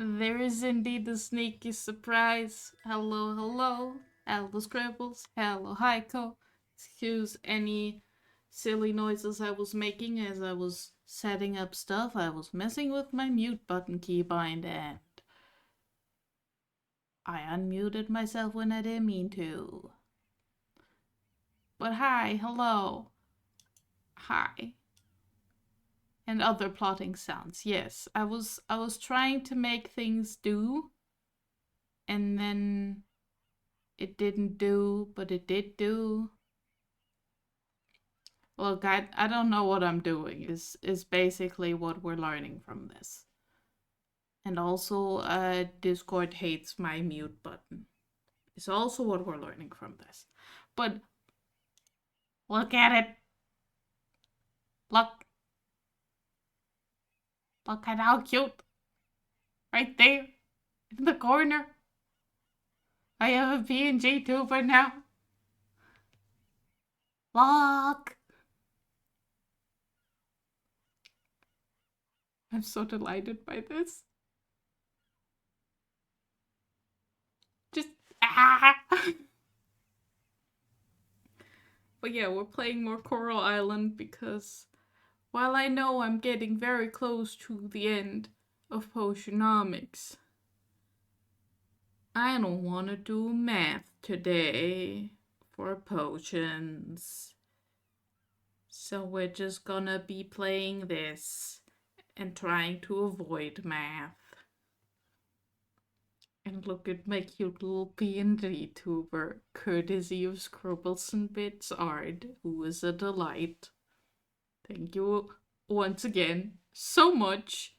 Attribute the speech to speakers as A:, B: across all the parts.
A: There is indeed a sneaky surprise. Hello, hello. Hello, Scribbles. Hello, Heiko. Excuse any silly noises I was making as I was setting up stuff. I was messing with my mute button keybind and I unmuted myself when I didn't mean to. But hi, hello. Hi. And other plotting sounds. Yes, I was trying to make things do, and then it didn't do, but it did do. Look, I don't know what I'm doing is basically what we're learning from this. And also, Discord hates my mute button. It's also what we're learning from this. But look at it. Look. Look at how cute. Right there. In the corner. I have a PNG tuber now. Look. I'm so delighted by this. Just But yeah, we're playing more Coral Island because while I know I'm getting very close to the end of Potionomics, I don't want to do math today for potions. So we're just gonna be playing this and trying to avoid math. And look at my cute little PNG tuber, courtesy of Scribbles and Bits Art, who is a delight. Thank you once again so much.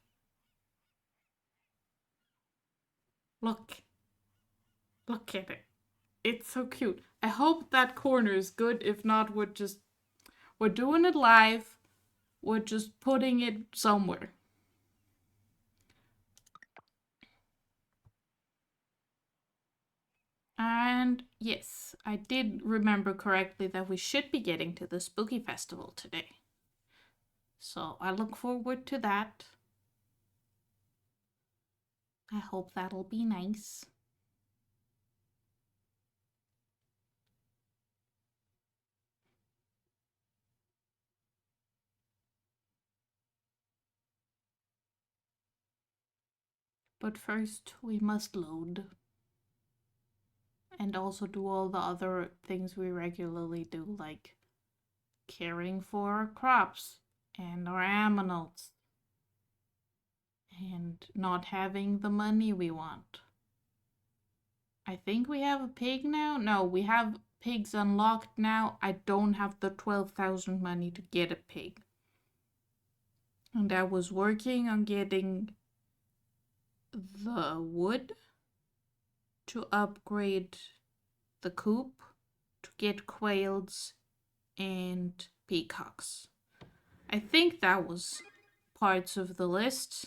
A: Look. Look at it. It's so cute. I hope that corner is good. If not, we're doing it live. We're just putting it somewhere. And yes, I did remember correctly that we should be getting to the Spooky Festival today. So I look forward to that. I hope that'll be nice. But first, we must load. And also do all the other things we regularly do, like caring for our crops and our aminals. And not having the money we want. I think we have a pig now. No, we have pigs unlocked now. I don't have the 12,000 money to get a pig. And I was working on getting the wood to upgrade the coop to get quails and peacocks. I think that was parts of the list.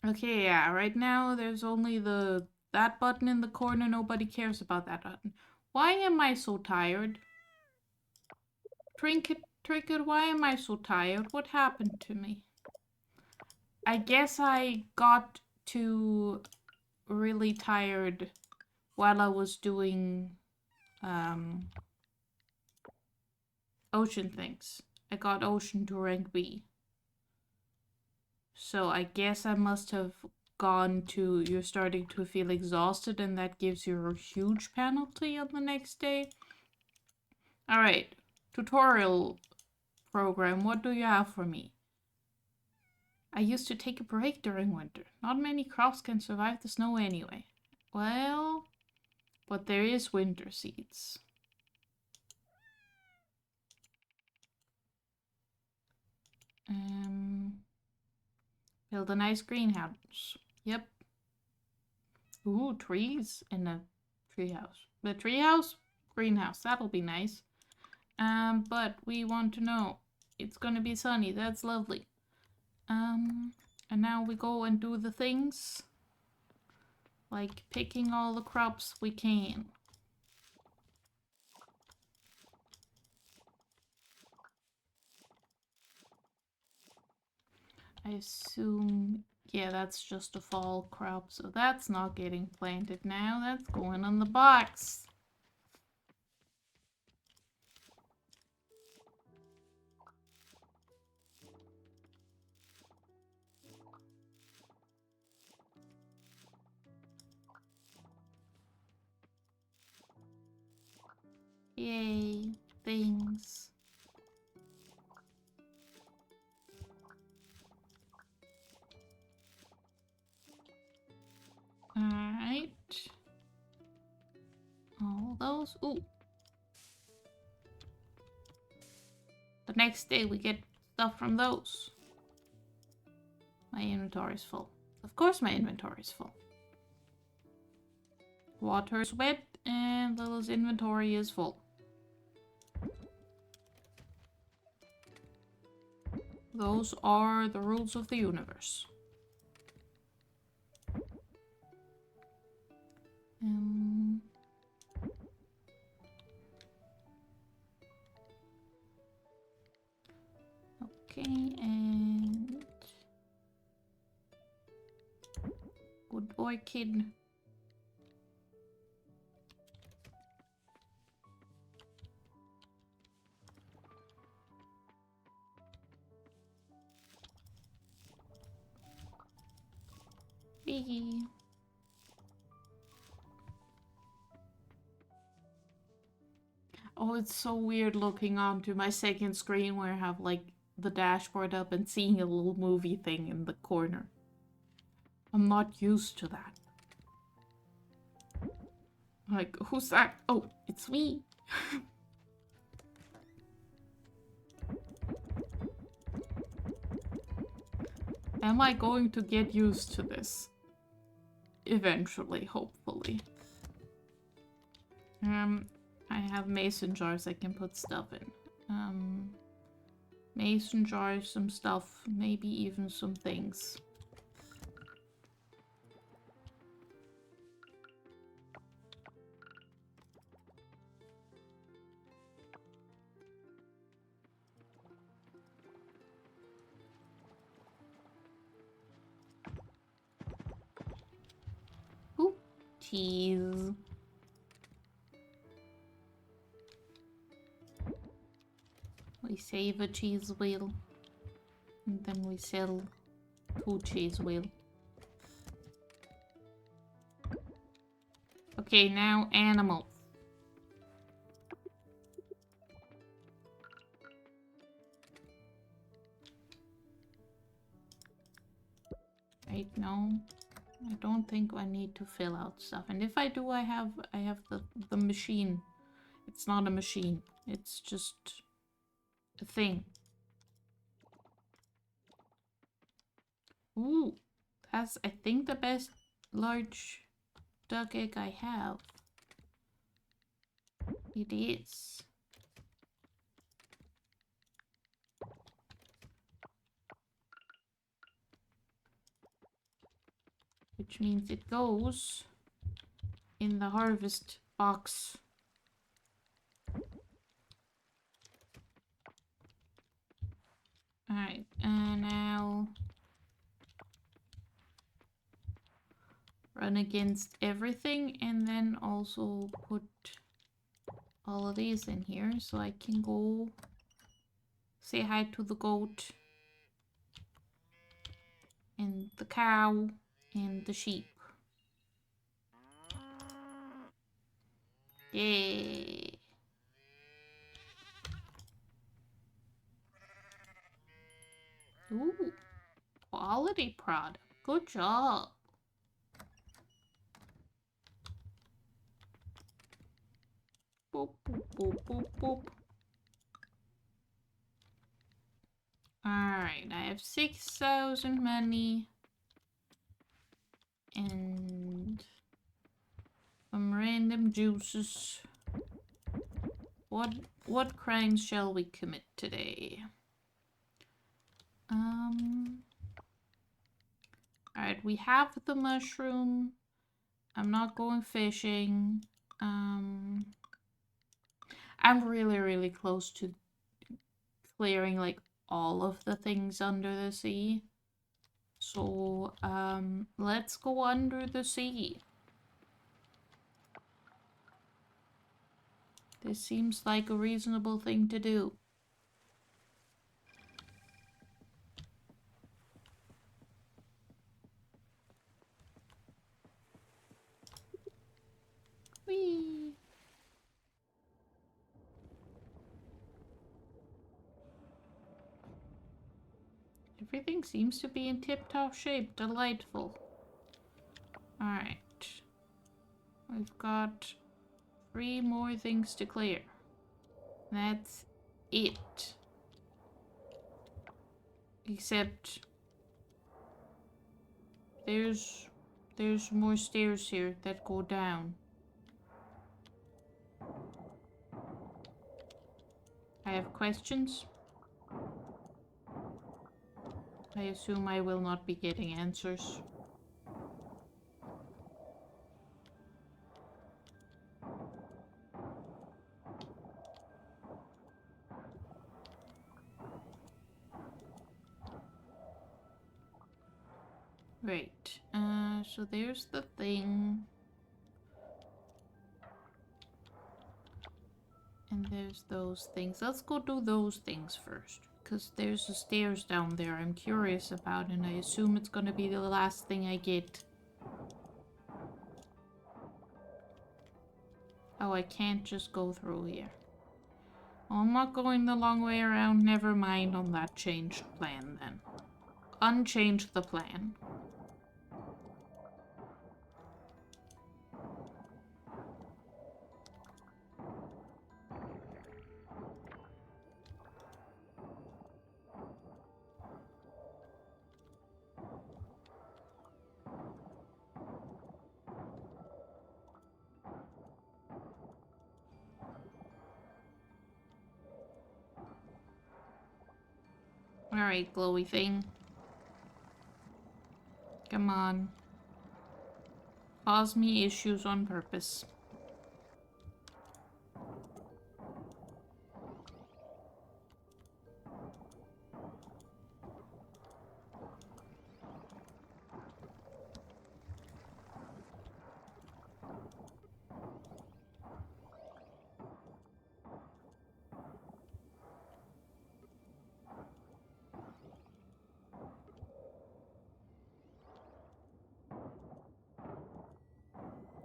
A: Okay, yeah, right now there's only that button in the corner. Nobody cares about that button. Why am I so tired? Trinket, why am I so tired? What happened to me? I guess I got too really tired while I was doing ocean things. I got ocean to rank B. So I guess I must have gone to you're starting to feel exhausted and that gives you a huge penalty on the next day. Alright, tutorial program, what do you have for me? I used to take a break during winter. Not many crops can survive the snow anyway. Well, but there is winter seeds. Build a nice greenhouse. Yep. Ooh, trees in a treehouse. The treehouse? Greenhouse. That'll be nice. But we want to know. It's gonna be sunny. That's lovely. And now we go and do the things. Like picking all the crops we can. I assume, yeah, that's just a fall crop, so that's not getting planted now. That's going on the box. Yay, things. Alright. All those. Ooh. The next day we get stuff from those. My inventory is full. Of course my inventory is full. Water's wet and Little's inventory is full. Those are the rules of the universe. Okay, and good boy, kid. Biggie. Oh, it's so weird looking onto my second screen where I have like the dashboard up and seeing a little movie thing in the corner. I'm not used to that. Like, who's that? Oh, it's me. Am I going to get used to this? Eventually, hopefully. I have mason jars I can put stuff in. Mason jars, some stuff, maybe even some things. Ooh, cheese. We save a cheese wheel. And then we sell 2 cheese wheel. Okay, now animals. Right, no. I don't think I need to fill out stuff. And if I do, I have the machine. It's not a machine. It's just a thing. Ooh, that's, I think, the best large duck egg I have. It is. Which means it goes in the harvest box. Alright, and now run against everything and then also put all of these in here so I can go say hi to the goat and the cow and the sheep. Yay! Ooh, quality product. Good job. Boop, boop, boop, boop, boop. Alright, I have 6,000 money. And some random juices. What crimes shall we commit today? Alright, we have the mushroom. I'm not going fishing. I'm really close to clearing like all of the things under the sea. So, let's go under the sea. This seems like a reasonable thing to do. Whee! Everything seems to be in tip-top shape. Delightful. Alright. We've got 3 more things to clear. That's it. Except there's more stairs here that go down. I have questions. I assume I will not be getting answers. Right. So there's the thing. And there's those things. Let's go do those things first. Because there's the stairs down there I'm curious about, and I assume it's gonna be the last thing I get. Oh, I can't just go through here. Oh, I'm not going the long way around. Never mind on that changed plan then. Unchange the plan. Alright, glowy thing. Come on. Cause me issues on purpose.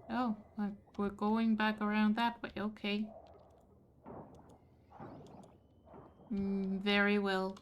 A: Oh, we're going back around that way. Okay. Very well.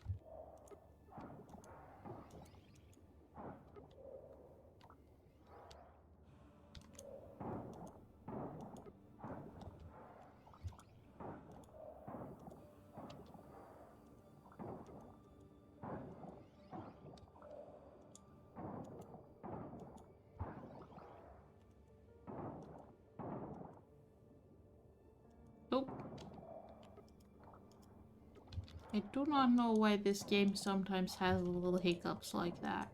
A: I do not know why this game sometimes has little hiccups like that.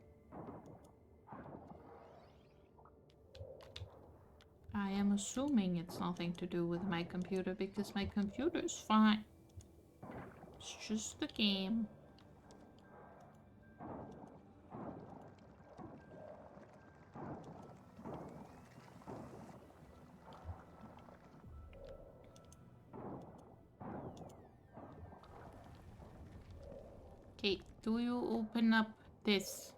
A: I am assuming it's nothing to do with my computer because my computer's fine. It's just the game. Okay, do you open up this?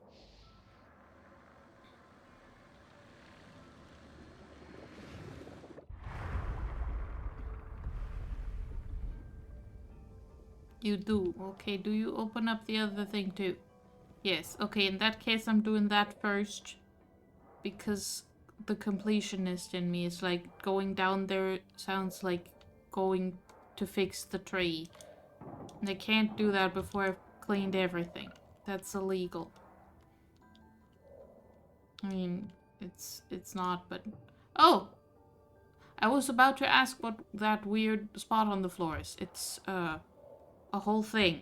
A: You do. Okay, do you open up the other thing too? Yes. Okay, in that case I'm doing that first. Because the completionist in me is like, going down there sounds like going to fix the tree. And I can't do that before I've cleaned everything. That's illegal. I mean, it's not, but... Oh! I was about to ask what that weird spot on the floor is. It's, a whole thing.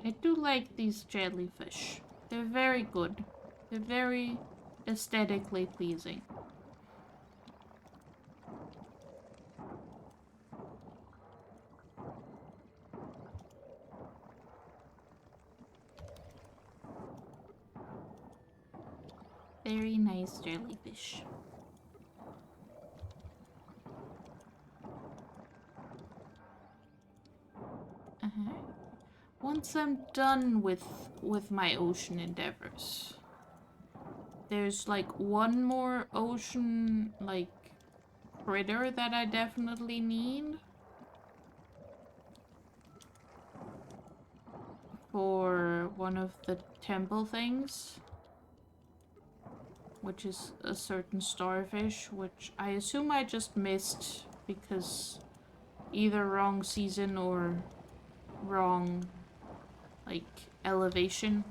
A: I do like these jellyfish. They're very good. They're very aesthetically pleasing. Very nice jellyfish. Once I'm done with my ocean endeavors, there's like one more ocean like critter that I definitely need for one of the temple things, which is a certain starfish, which I assume I just missed because either wrong season or wrong like elevation.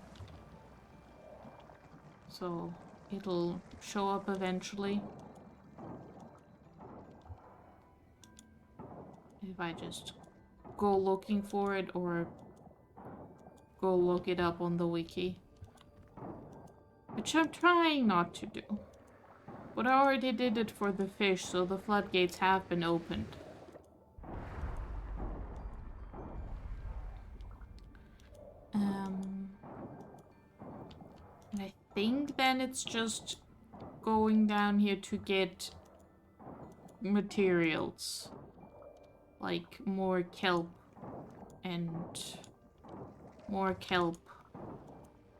A: So it'll show up eventually. If I just go looking for it or go look it up on the wiki. Which I'm trying not to do. But I already did it for the fish, so the floodgates have been opened. And I think then it's just going down here to get materials. Like more kelp and more kelp.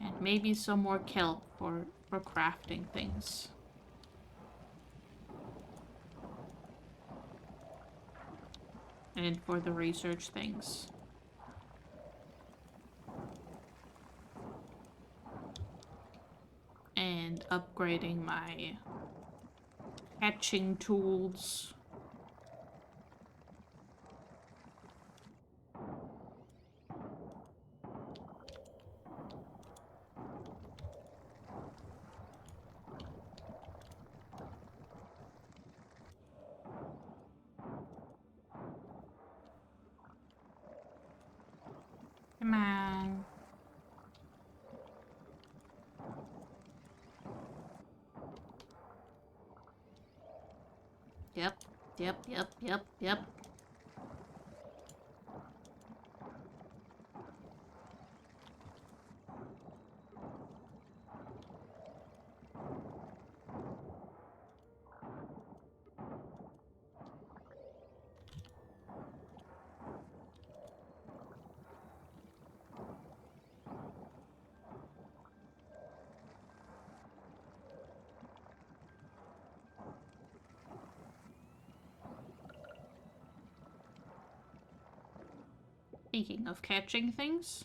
A: And maybe some more kelp for crafting things. And for the research things. And upgrading my hatching tools. Come on. Yep. Speaking of catching things.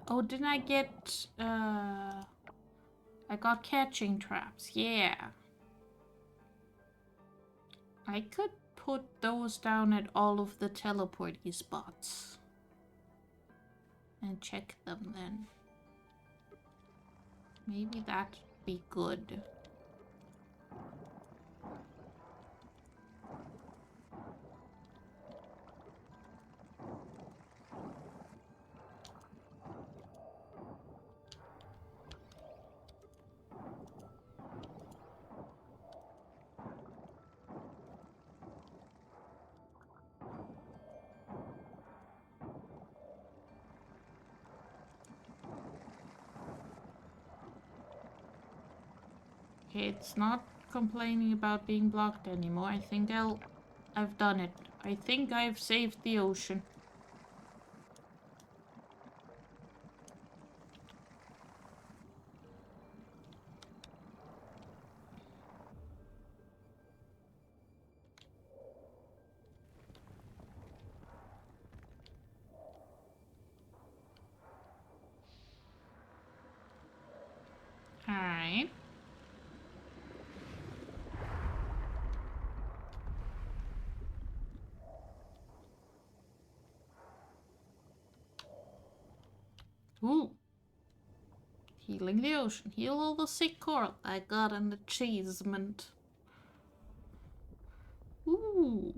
A: Oh, didn't I get, I got catching traps, yeah. I could put those down at all of the teleporty spots. And check them then. Maybe that'd be good. Okay, it's not complaining about being blocked anymore. I think I've done it. I think I've saved the ocean. Alright. Ooh. Healing the ocean. Heal all the sick coral. I got an achievement. Ooh.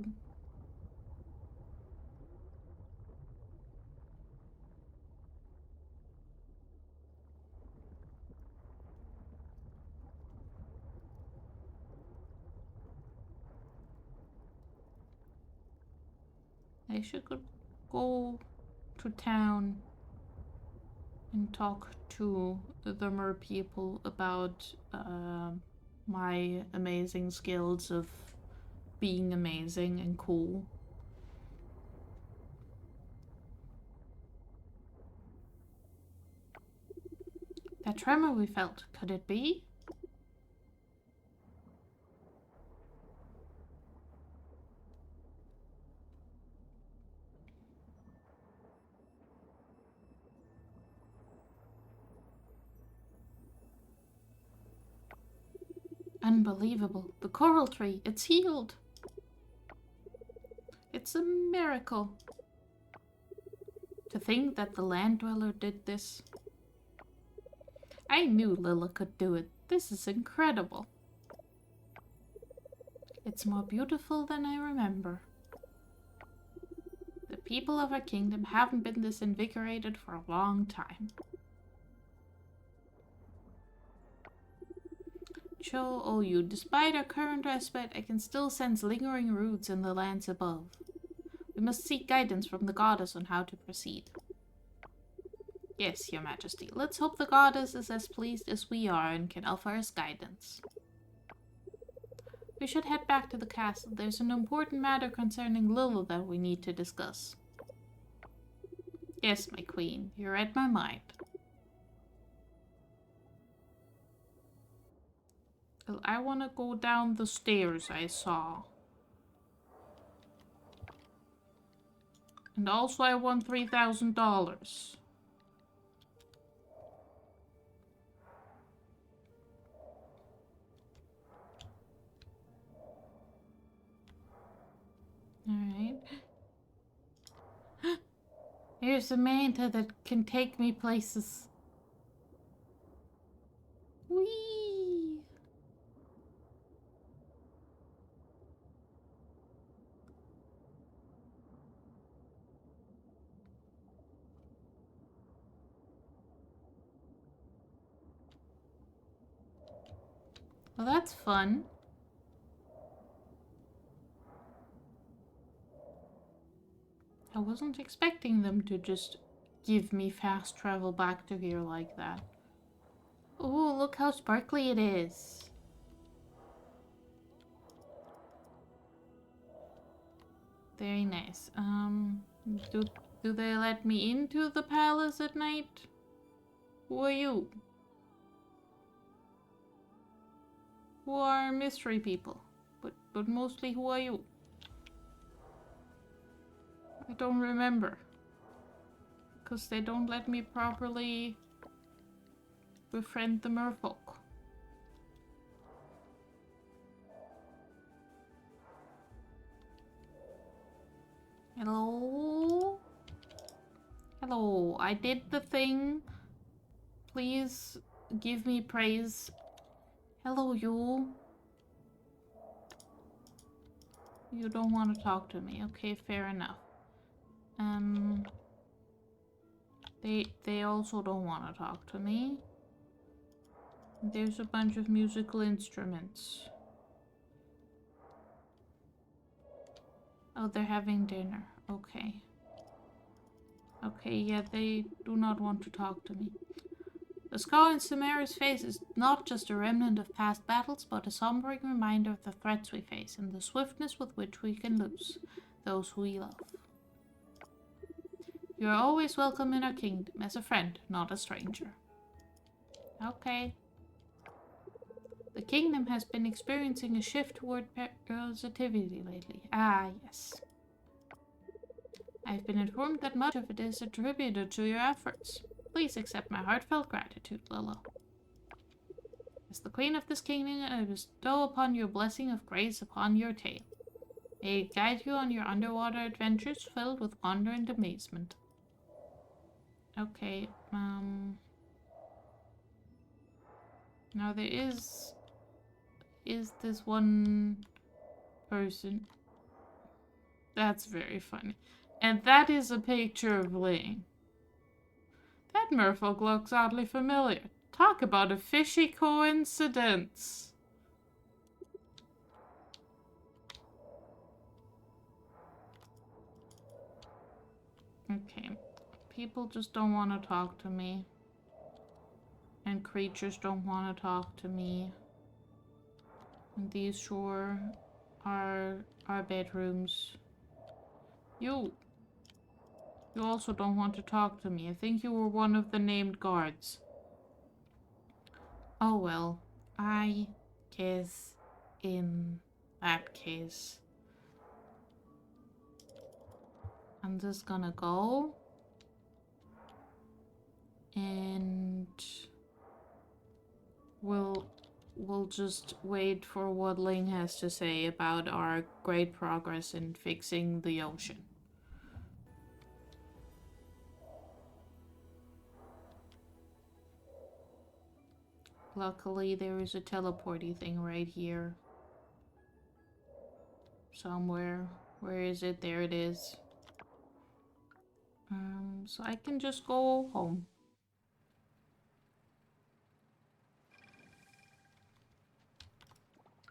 A: I should go to town and talk to the mer people about my amazing skills of being amazing and cool. That tremor we felt, could it be? Unbelievable. The coral tree, it's healed. It's a miracle. To think that the land dweller did this. I knew Lilla could do it. This is incredible. It's more beautiful than I remember. The people of our kingdom haven't been this invigorated for a long time. Cho Oyu, despite our current respite, I can still sense lingering roots in the lands above. We must seek guidance from the goddess on how to proceed. Yes, your majesty. Let's hope the goddess is as pleased as we are and can offer us guidance. We should head back to the castle. There's an important matter concerning Lilla that we need to discuss. Yes, my queen. You read my mind. Well, I want to go down the stairs I saw. And also I want $3,000. Alright. Here's a manta that can take me places. Whee! Well, that's fun. I wasn't expecting them to just give me fast travel back to here like that. Oh, look how sparkly it is. Very nice. Do, do they let me into the palace at night? Who are you? Who are mystery people? But mostly who are you? I don't remember. Because they don't let me properly befriend the merfolk. Hello? Hello, I did the thing. Please give me praise. Hello, you. You don't want to talk to me. Okay, fair enough. They also don't want to talk to me. There's a bunch of musical instruments. Oh, they're having dinner. Okay. Okay, yeah, they do not want to talk to me. The scar in Samara's face is not just a remnant of past battles, but a sombering reminder of the threats we face and the swiftness with which we can lose those we love. You are always welcome in our kingdom as a friend, not a stranger. Okay. The kingdom has been experiencing a shift toward positivity lately. Ah, yes. I've been informed that much of it is attributed to your efforts. Please accept my heartfelt gratitude, Lilo. As the queen of this kingdom, I bestow upon you a blessing of grace upon your tale. May it guide you on your underwater adventures filled with wonder and amazement. Okay, now there is this one person. That's very funny. And that is a picture of Ling. That merfolk looks oddly familiar. Talk about a fishy coincidence. Okay. People just don't want to talk to me. And creatures don't want to talk to me. And these sure are our bedrooms. You also don't want to talk to me. I think you were one of the named guards. Oh well, I guess in that case, I'm just gonna go and we'll just wait for what Ling has to say about our great progress in fixing the ocean. Luckily, there is a teleporty thing right here. Somewhere. Where is it? There it is. So I can just go home.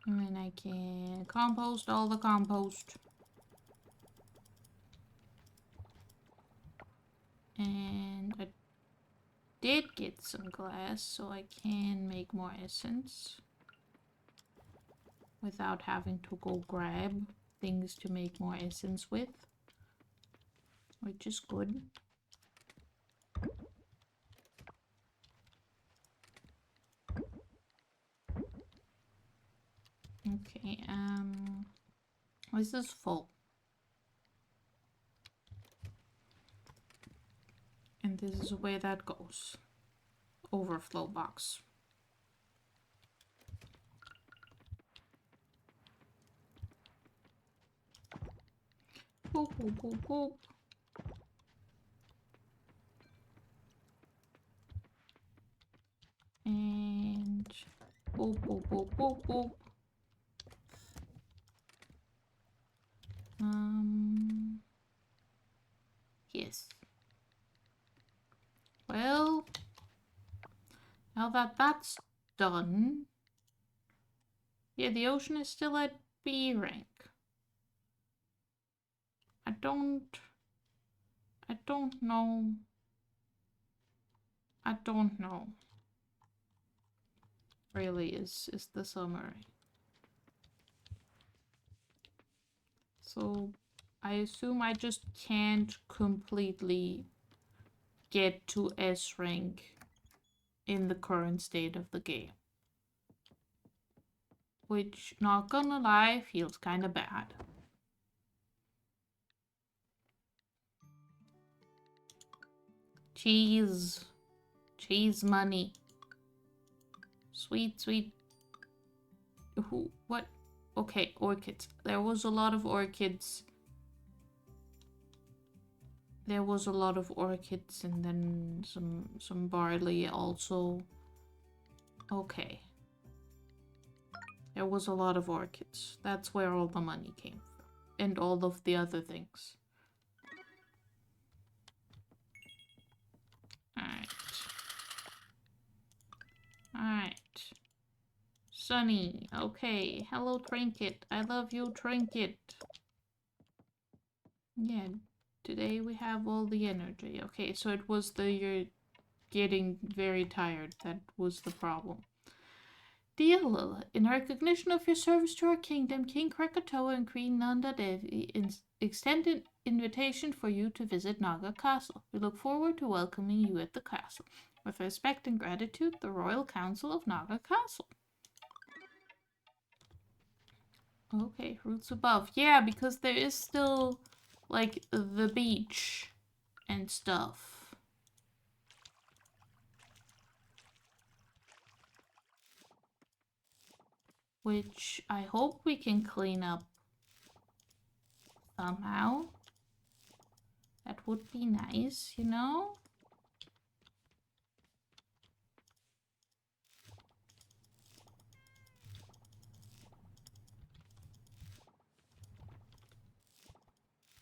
A: And then I can compost all the compost. And I did get some glass, so I can make more essence. Without having to go grab things to make more essence with. Which is good. Okay, this is full. And this is where that goes. Overflow box. Boop, boop, boop, boop. And boop, boop, boop, boop, boop. Yes. Well, now that that's done, Yeah, the ocean is still at B rank. I don't know. I don't know. Really is the summary. So I assume I just can't completely get to S rank in the current state of the game. Which, not gonna lie, feels kinda bad. Cheese. Cheese money. Sweet, sweet. Who? What? Okay, orchids. There was a lot of orchids. There was a lot of orchids and then some barley also. Okay. There was a lot of orchids. That's where all the money came from. And all of the other things. Alright. Alright. Sunny. Okay. Hello, Trinket. I love you, Trinket. Yeah. Today we have all the energy. Okay, so it was you're getting very tired. That was the problem. Dear Lila, in recognition of your service to our kingdom, King Krakatoa and Queen Nanda Devi extend an invitation for you to visit Naga Castle. We look forward to welcoming you at the castle. With respect and gratitude, the Royal Council of Naga Castle. Okay, roots above. Yeah, because there is still, like, the beach and stuff. Which I hope we can clean up somehow. That would be nice, you know?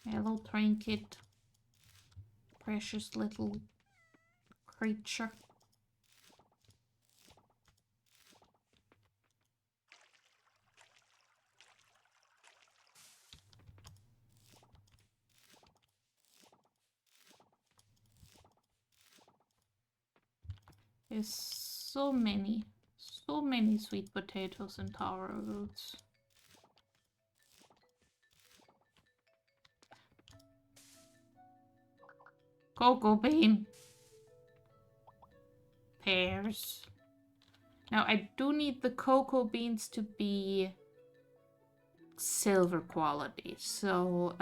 A: Hello, Trinket. Precious little creature. There's so many sweet potatoes and taro roots. Cocoa bean. Pears. Now I do need the cocoa beans to be silver quality, so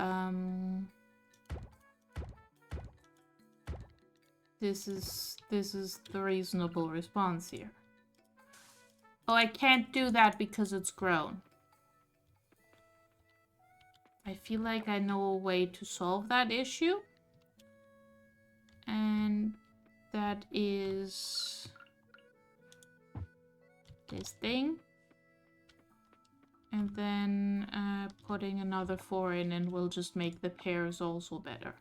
A: this is the reasonable response here. Oh, I can't do that because it's grown. I feel like I know a way to solve that issue. And that is this thing. And then putting another 4 in, and we'll just make the pears also better.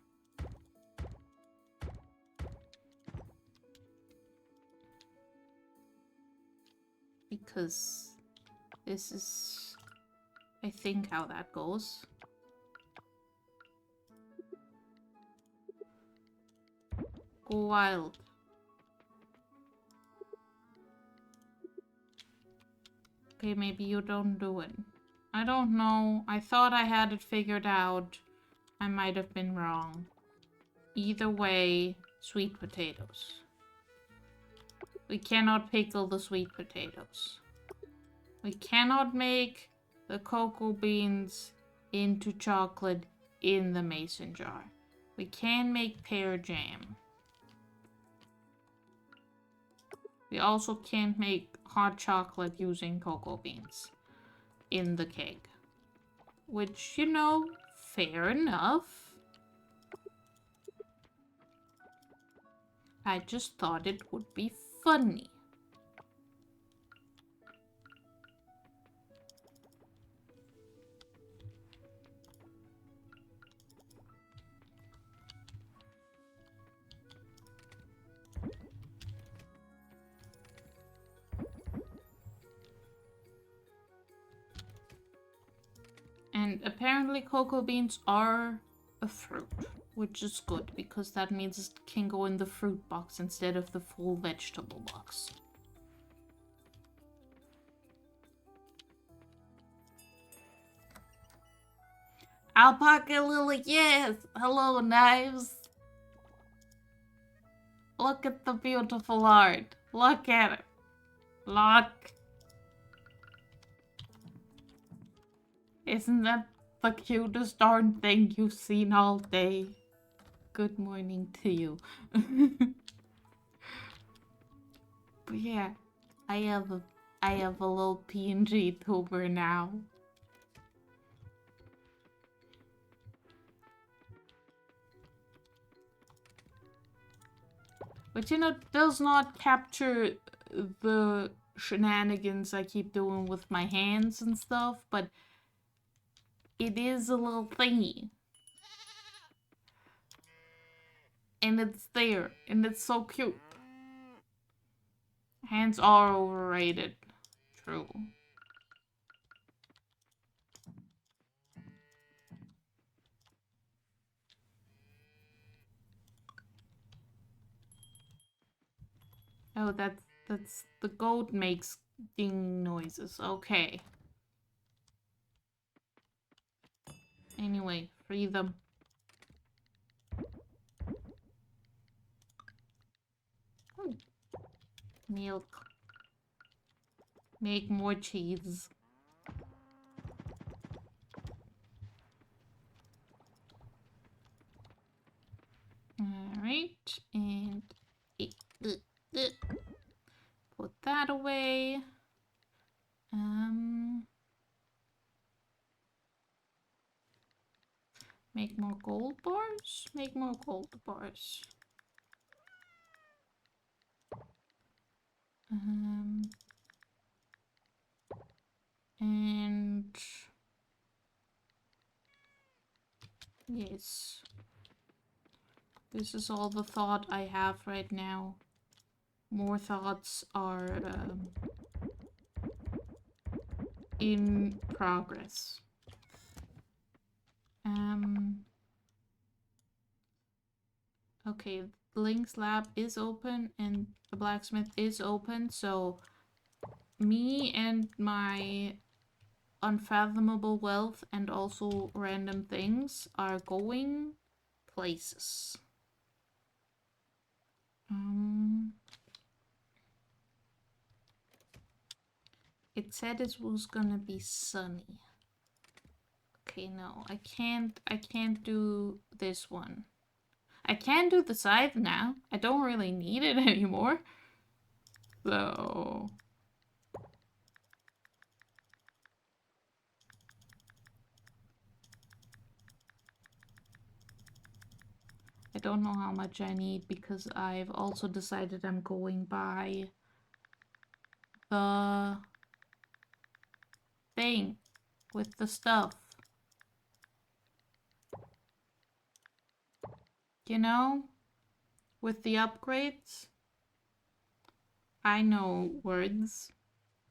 A: Because this is, I think, how that goes. Go wild. Okay, maybe you don't do it. I don't know. I thought I had it figured out. I might have been wrong. Either way, sweet potatoes. We cannot pickle the sweet potatoes. We cannot make the cocoa beans into chocolate in the mason jar. We can make pear jam. We also can't make hot chocolate using cocoa beans in the keg. Which, you know, fair enough. I just thought it would be funny. And apparently cocoa beans are a fruit, which is good because that means it can go in the fruit box instead of the full vegetable box. Alpaca Lily, yes! Hello, Knives! Look at the beautiful art. Look at it. Look. Isn't that the cutest darn thing you've seen all day? Good morning to you. But yeah, I have a little PNG tuber now. Which, you know, does not capture the shenanigans I keep doing with my hands and stuff, but it is a little thingy. And it's there, and it's so cute. Hands are overrated. True. Oh, that's the goat makes ding noises. Okay. Anyway, free them. Ooh. Milk. Make more cheese. Alright, and put that away. Make more gold bars? Make more gold bars. And yes. This is all the thought I have right now. More thoughts are in progress. Okay, Link's lab is open and the blacksmith is open, so me and my unfathomable wealth and also random things are going places. It said it was gonna be sunny. Okay, no, I can't do this one. I can do the scythe now. I don't really need it anymore. So I don't know how much I need because I've also decided I'm going by the thing with the stuff. You know? With the upgrades. I know words.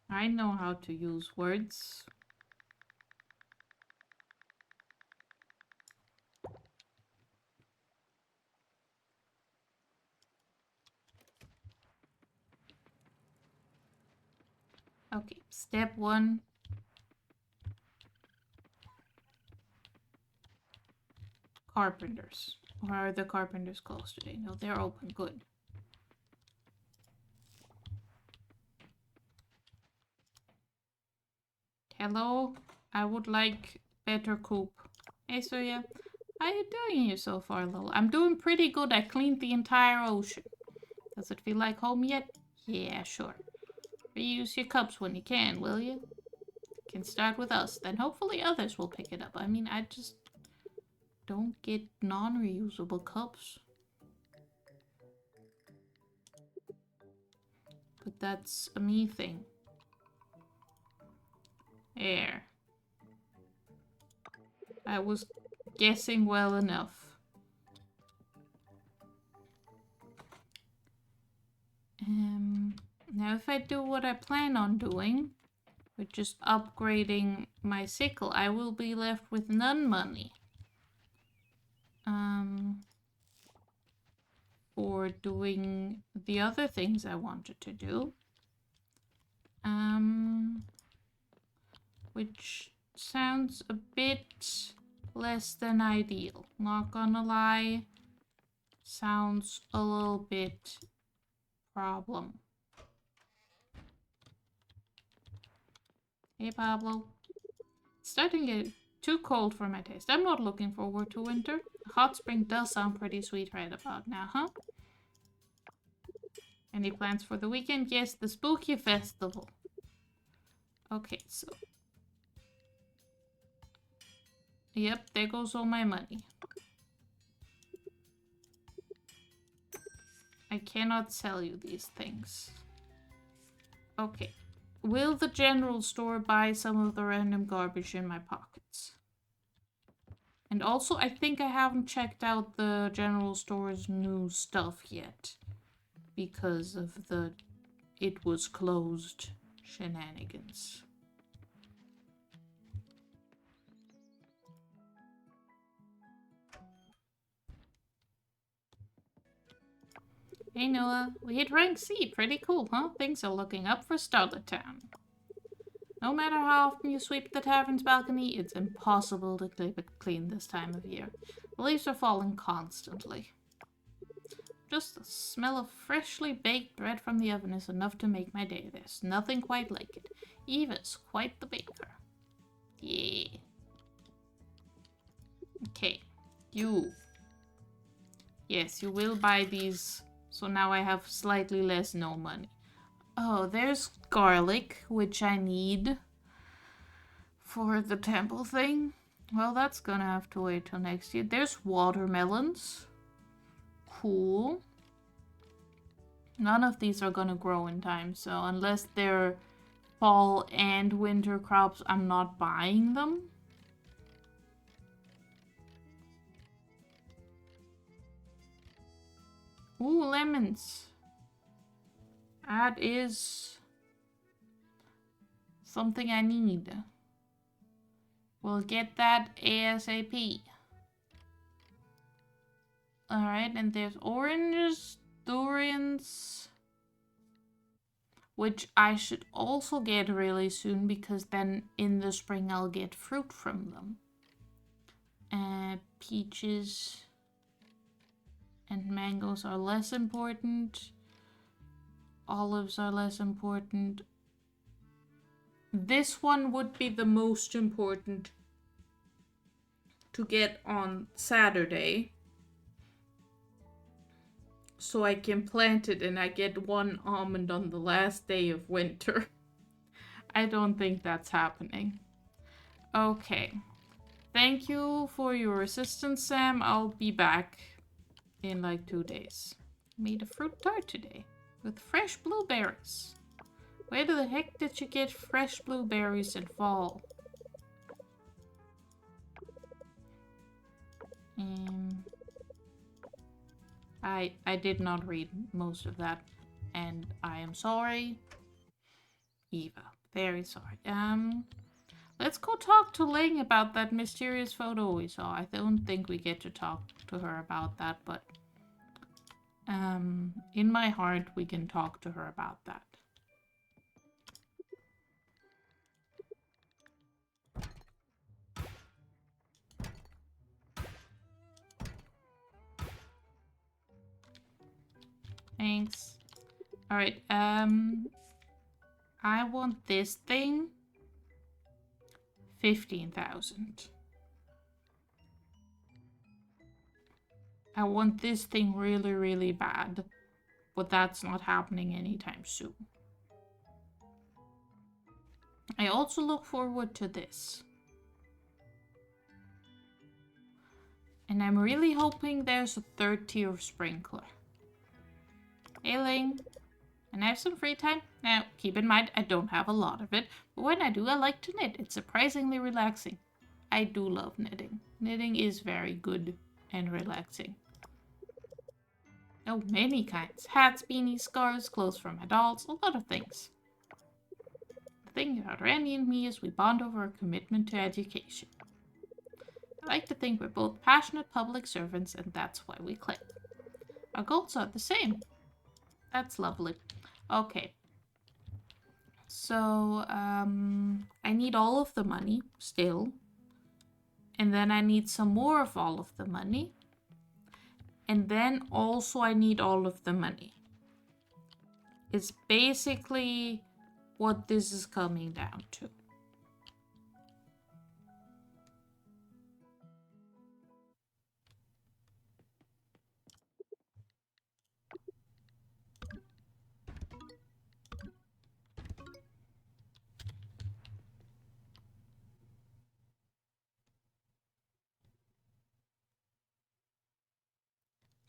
A: I know how to use words. Okay, step 1. Carpenters. Or are the carpenters closed today? No, they're open. Good. Hello? I would like better coop. Hey, Surya. How you doing here so far, lol? I'm doing pretty good. I cleaned the entire ocean. Does it feel like home yet? Yeah, sure. Reuse your cups when you can, will you? Can start with us, then hopefully others will pick it up. I mean, I just don't get non-reusable cups. But that's a me thing. There. I was guessing well enough. Now if I do what I plan on doing, with just upgrading my sickle, I will be left with none money. For doing the other things I wanted to do. Which sounds a bit less than ideal. Not gonna lie. Sounds a little bit problem. Hey, Pablo. It's starting to get too cold for my taste. I'm not looking forward to winter. A hot spring does sound pretty sweet right about now, huh? Any plans for the weekend? Yes, the spooky festival. Okay, so... Yep, there goes all my money. I cannot sell you these things. Okay. Will the general store buy some of the random garbage in my pockets? And also, I think I haven't checked out the general store's new stuff yet. Because of the it was closed shenanigans. Hey Noah, we hit rank C. Pretty cool, huh? Things are looking up for Starlet Town. No matter how often you sweep the tavern's balcony, it's impossible to keep it clean this time of year. The leaves are falling constantly. Just the smell of freshly baked bread from the oven is enough to make my day. There's nothing quite like it. Eva's quite the baker. Yeah. Okay. You. Yes, you will buy these. So now I have slightly less no money. Oh, there's garlic, which I need for the temple thing. Well, that's gonna have to wait till next year. There's watermelons. Cool. None of these are gonna grow in time, so unless they're fall and winter crops, I'm not buying them. Ooh, lemons. That is something I need. We'll get that ASAP. Alright, and there's oranges, durians, which I should also get really soon because then in the spring I'll get fruit from them. Peaches and mangoes are less important. Olives are less important. This one would be the most important to get on Saturday. So I can plant it and I get one almond on the last day of winter. I don't think that's happening. Okay. Thank you for your assistance, Sam. I'll be back in like 2 days. Made a fruit tart today with fresh blueberries. Where the heck did you get fresh blueberries in fall? I did not read most of that, and I am sorry. Eva, very sorry. Let's go talk to Ling about that mysterious photo we saw. I don't think we get to talk to her about that, but in my heart we can talk to her about that. Thanks. Alright, I want this thing. 15,000. I want this thing really, really bad. But that's not happening anytime soon. I also look forward to this. And I'm really hoping there's a 3rd tier of sprinkler. Hey Ling, and I have some free time. Now, keep in mind, I don't have a lot of it, but when I do, I like to knit. It's surprisingly relaxing. I do love knitting. Knitting is very good and relaxing. Oh, many kinds. Hats, beanies, scarves, clothes for my dolls, a lot of things. thing about Randy and me is we bond over our commitment to education. I like to think we're both passionate public servants, and that's why we click. Our goals are the same. That's lovely. Okay. So, I need all of the money, still. And then I need some more of all of the money. And then also I need all of the money. It's basically what this is coming down to.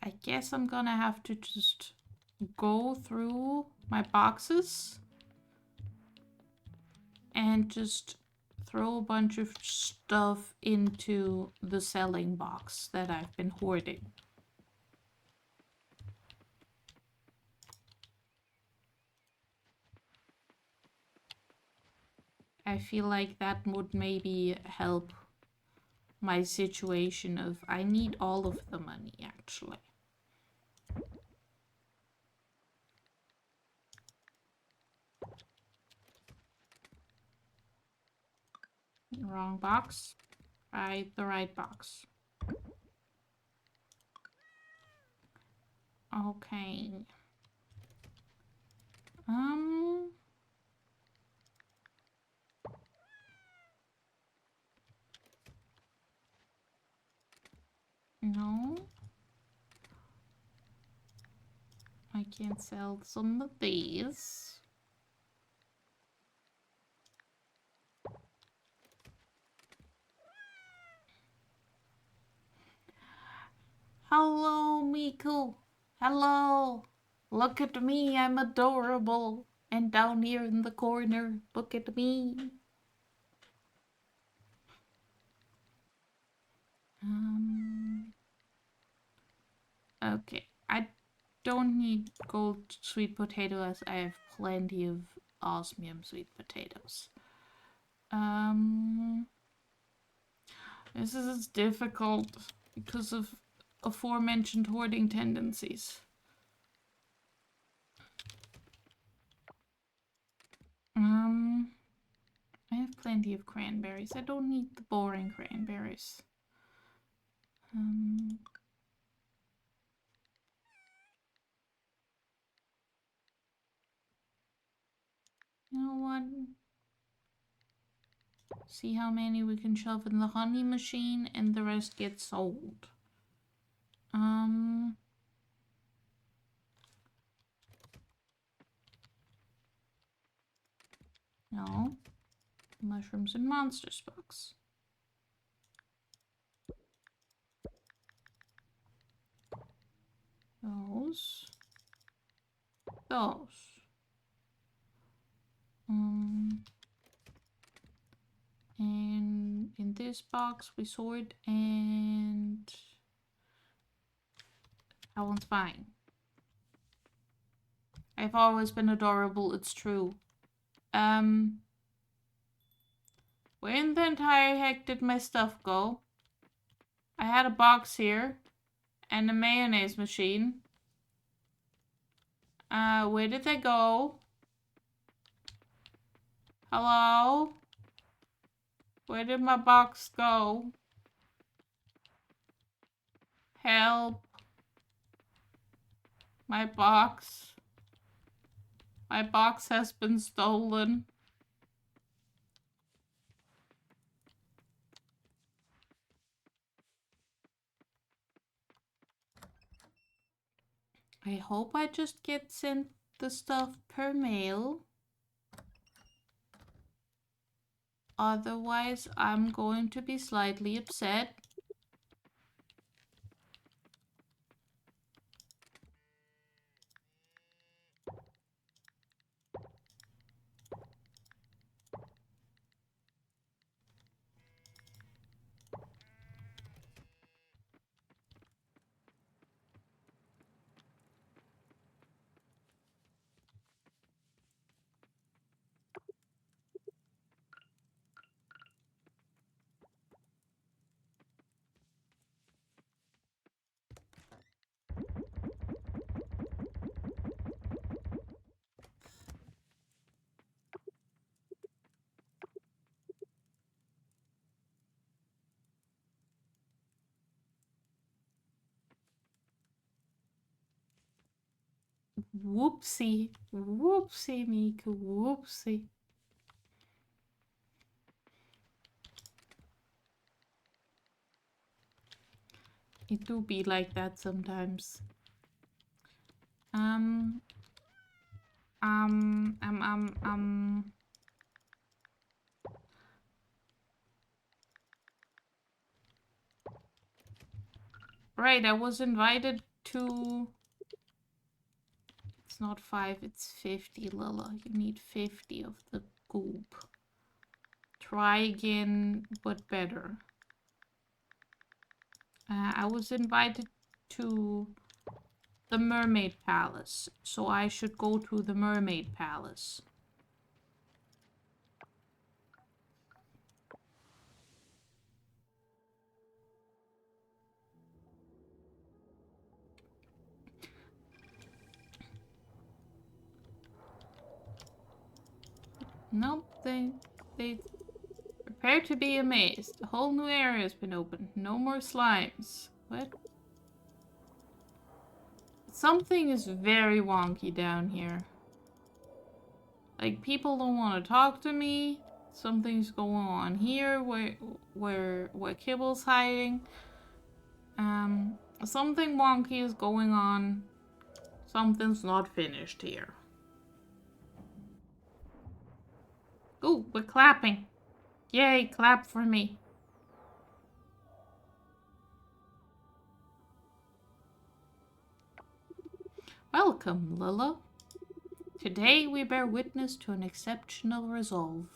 A: I guess I'm gonna have to just go through my boxes and just throw a bunch of stuff into the selling box that I've been hoarding. I feel like that would maybe help my situation of I need all of the money actually. Wrong box. Try the right box. Okay. No. I can sell some of these. Hello, Miku. Hello. Look at me, I'm adorable. And down here in the corner, look at me. Okay. I don't need gold sweet potatoes. I have plenty of osmium sweet potatoes. This is difficult because of aforementioned hoarding tendencies. I have plenty of cranberries. I don't need the boring cranberries. You know what? See how many we can shove in the honey machine and the rest get sold. No. Mushrooms and monster spucks. Those. Those. And in this box we sort, and that one's fine. I've always been adorable, it's true. Where in the entire heck did my stuff go? I had a box here and a mayonnaise machine. Where did they go? Hello? Where did my box go? Help. My box. My box has been stolen. I hope I just get sent the stuff per mail. Otherwise, I'm going to be slightly upset. Whoopsie. Whoopsie, Miku. Whoopsie. It do be like that sometimes. Um. Right, I was invited to... It's not 5, it's 50, Lila. You need 50 of the goop. Try again, but better. I was invited to the Mermaid Palace, so I should go to the Mermaid Palace. Nope, they prepare to be amazed. A whole new area has been opened. No more slimes. What? Something is very wonky down here. Like, people don't want to talk to me. Something's going on here where Kibble's hiding. Something wonky is going on. Something's not finished here. Ooh, we're clapping. Yay, clap for me. Welcome, Lila. Today we bear witness to an exceptional resolve.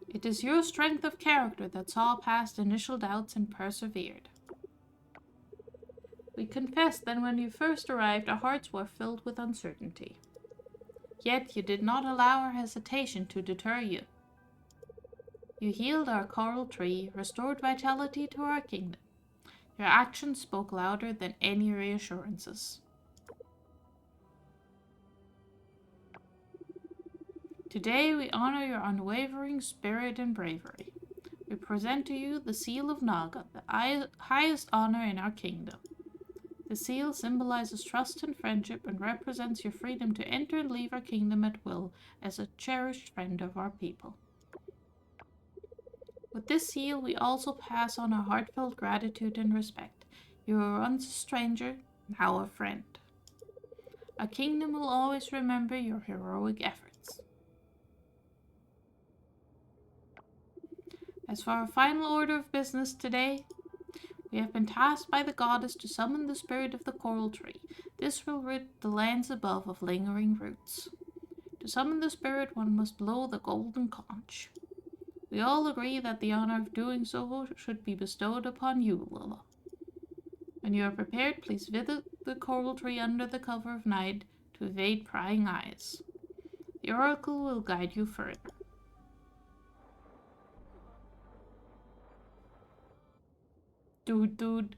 A: It is your strength of character that saw past initial doubts and persevered. We confess that when you first arrived, our hearts were filled with uncertainty. Yet you did not allow our hesitation to deter you. You healed our coral tree, restored vitality to our kingdom. Your actions spoke louder than any reassurances. Today we honor your unwavering spirit and bravery. We present to you the Seal of Naga, the highest honor in our kingdom. The seal symbolizes trust and friendship and represents your freedom to enter and leave our kingdom at will as a cherished friend of our people. With this seal, we also pass on our heartfelt gratitude and respect. You were once a stranger, now a friend. Our kingdom will always remember your heroic efforts. As for our final order of business today, we have been tasked by the goddess to summon the spirit of the coral tree. This will rid the lands above of lingering roots. To summon the spirit, one must blow the golden conch. We all agree that the honor of doing so should be bestowed upon you, Lila. When you are prepared, please visit the coral tree under the cover of night to evade prying eyes. The oracle will guide you further. Dude.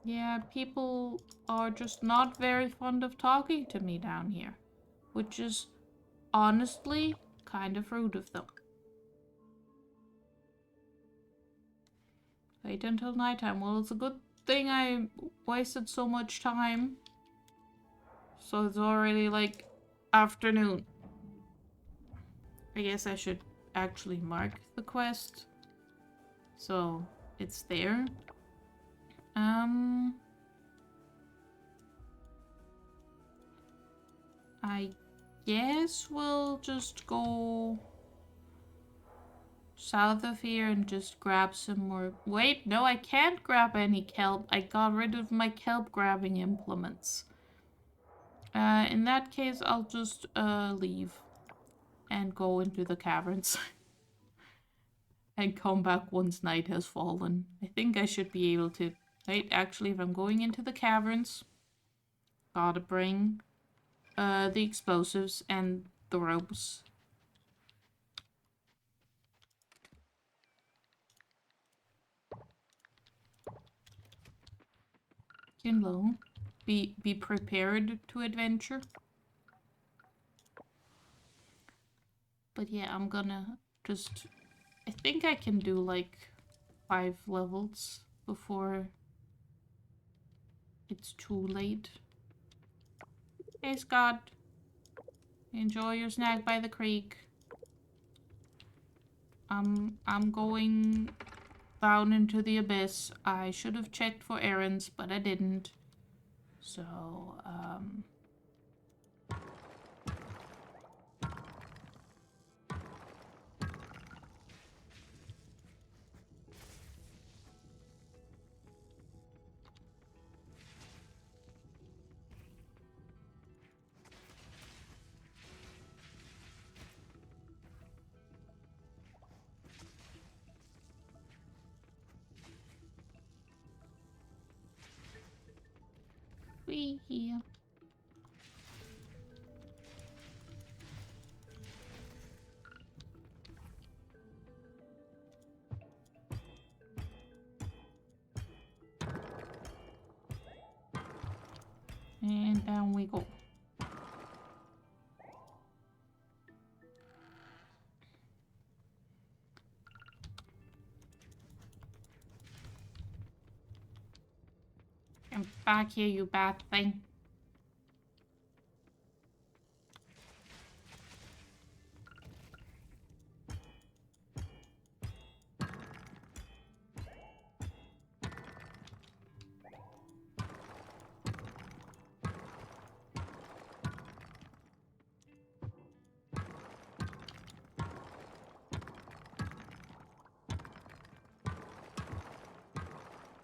A: Yeah, people are just not very fond of talking to me down here, which is honestly kind of rude of them. Wait until nighttime. Well, it's a good thing I wasted so much time. So it's already like afternoon. I guess I should actually mark the quest. So it's there. I guess we'll just go south of here and just grab some more. Wait, no, I can't grab any kelp. I got rid of my kelp grabbing implements. In that case, I'll just leave and go into the caverns and come back once night has fallen. I think I should be able to. Wait, actually, if I'm going into the caverns, gotta bring the explosives and the ropes. Kinlo, be prepared to adventure. But yeah, I'm gonna just I think I can do like 5 levels before it's too late. Hey Scott, enjoy your snack by the creek. I'm going down into the abyss. I should have checked for errands, but I didn't. So, we here. And down we go. Come back here, you bad thing.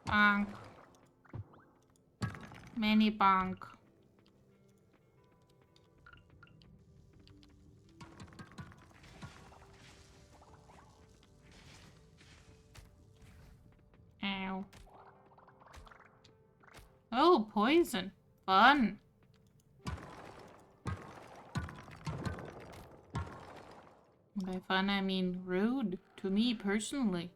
A: Bonk. Mini bonk. Ow. Oh, poison. Fun. By fun, I mean rude to me personally.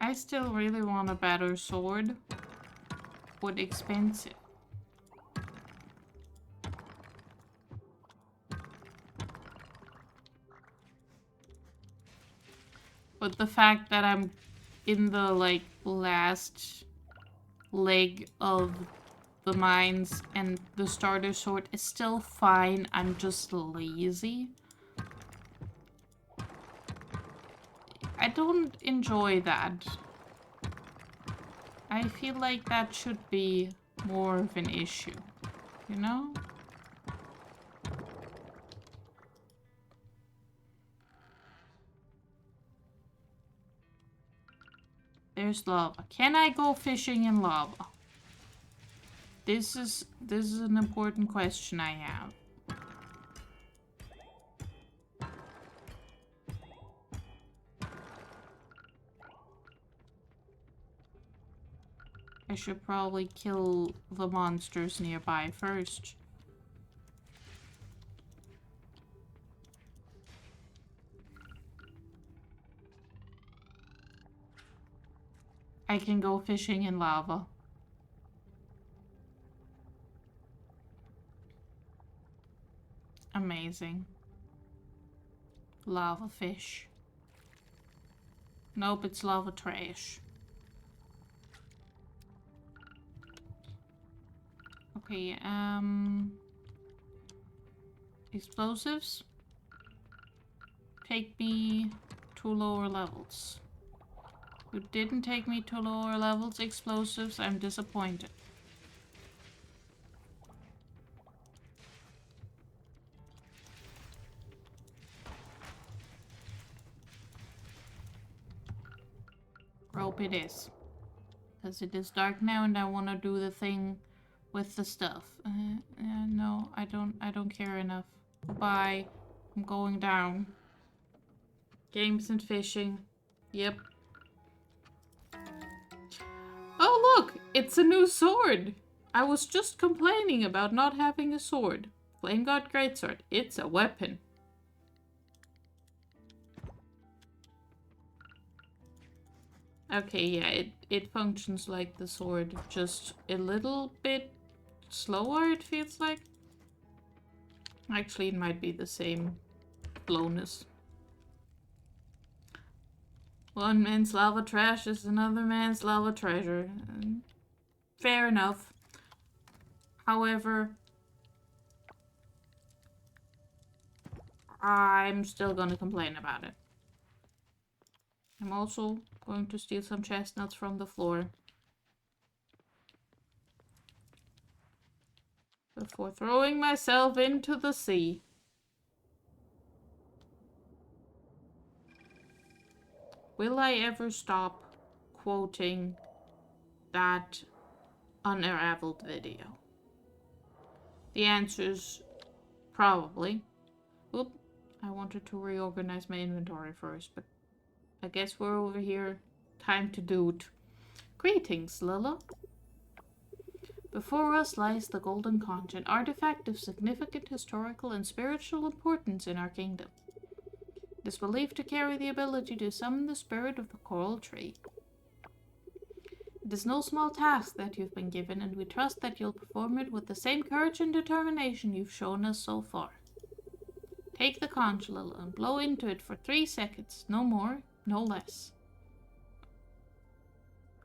A: I still really want a better sword, but expensive. But the fact that I'm in the, like, last leg of the mines and the starter sword is still fine, I'm just lazy. I don't enjoy that. I feel like that should be more of an issue, you know? There's lava. Can I go fishing in lava? This is an important question I have. I should probably kill the monsters nearby first. I can go fishing in lava. Amazing. Lava fish. Nope, it's lava trash. Okay, explosives. Take me to lower levels. You didn't take me to lower levels, explosives. I'm disappointed. Rope it is. Because it is dark now and I want to do the thing with the stuff. No, I don't care enough. Bye. I'm going down. Games and fishing. Yep. Oh look! It's a new sword! I was just complaining about not having a sword. Flame God Greatsword. It's a weapon. Okay, yeah, it functions like the sword, just a little bit slower, it feels like. Actually, it might be the same slowness. One man's lava trash is another man's lava treasure. Fair enough. However, I'm still gonna complain about it. I'm also going to steal some chestnuts from the floor before throwing myself into the sea. Will I ever stop quoting that unraveled video? The answer's probably. Oop, I wanted to reorganize my inventory first, but I guess we're over here. Time to do it. Greetings, Lila. Before us lies the Golden Conch, an artifact of significant historical and spiritual importance in our kingdom. It is believed to carry the ability to summon the spirit of the coral tree. It is no small task that you've been given, and we trust that you'll perform it with the same courage and determination you've shown us so far. Take the conch, Lila, and blow into it for 3 seconds. No more, no less.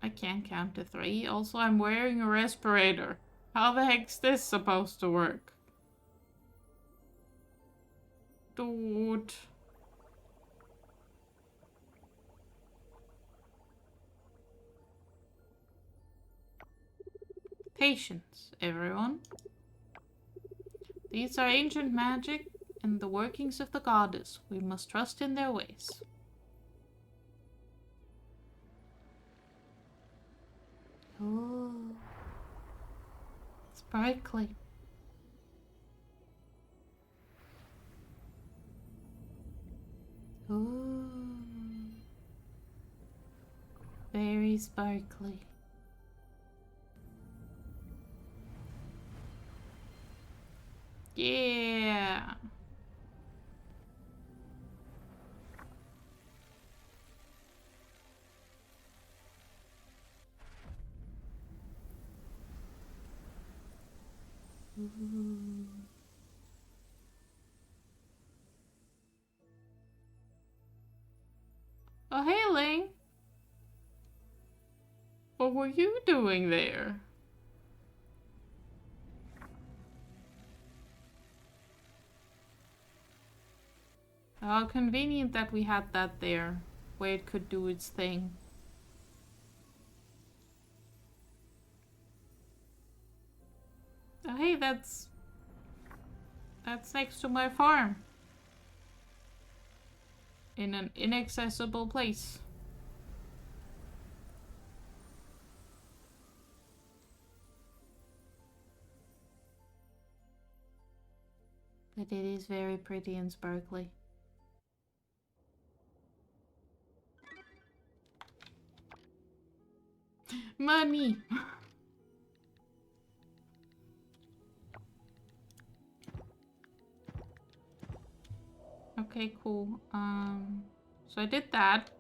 A: I can't count to 3. Also, I'm wearing a respirator. How the heck's this supposed to work? Dude. Patience, everyone. These are ancient magic and the workings of the goddess. We must trust in their ways. Oh, sparkly. Oh, very sparkly. Yeah. Ooh. Oh, hey, Ling. What were you doing there? How convenient that we had that there, where it could do its thing. Oh, hey, that's next to my farm. In an inaccessible place. But it is very pretty and sparkly. Money! Okay, cool. So I did that.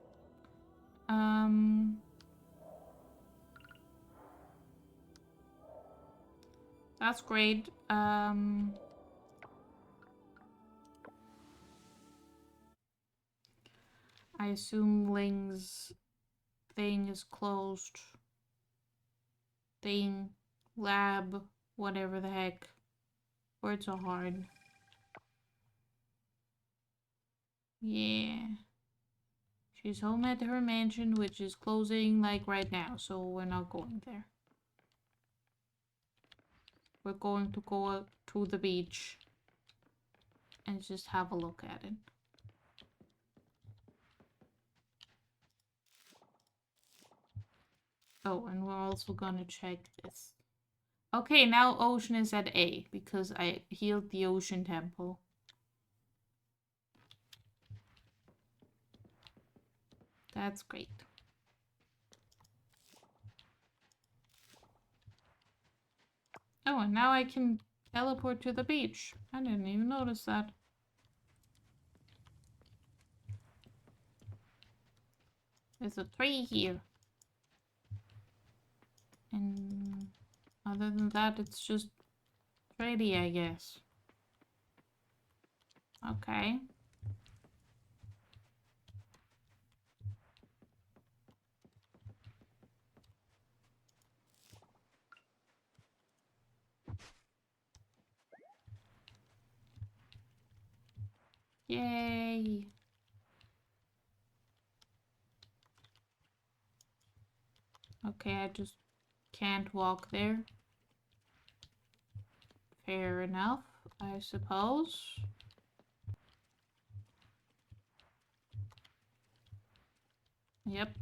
A: That's great. I assume Ling's thing is closed. Thing, lab, whatever the heck. Words so hard. Yeah. She's home at her mansion, which is closing like right now, so we're not going there. We're going to go out to the beach and just have a look at it. Oh, and we're also gonna check this. Okay, now ocean is at A because I healed the ocean temple. That's great. Oh, and now I can teleport to the beach. I didn't even notice that. There's a tree here. And other than that, it's just pretty, I guess. Okay. Yay! Okay, I just can't walk there. Fair enough, I suppose. Yep,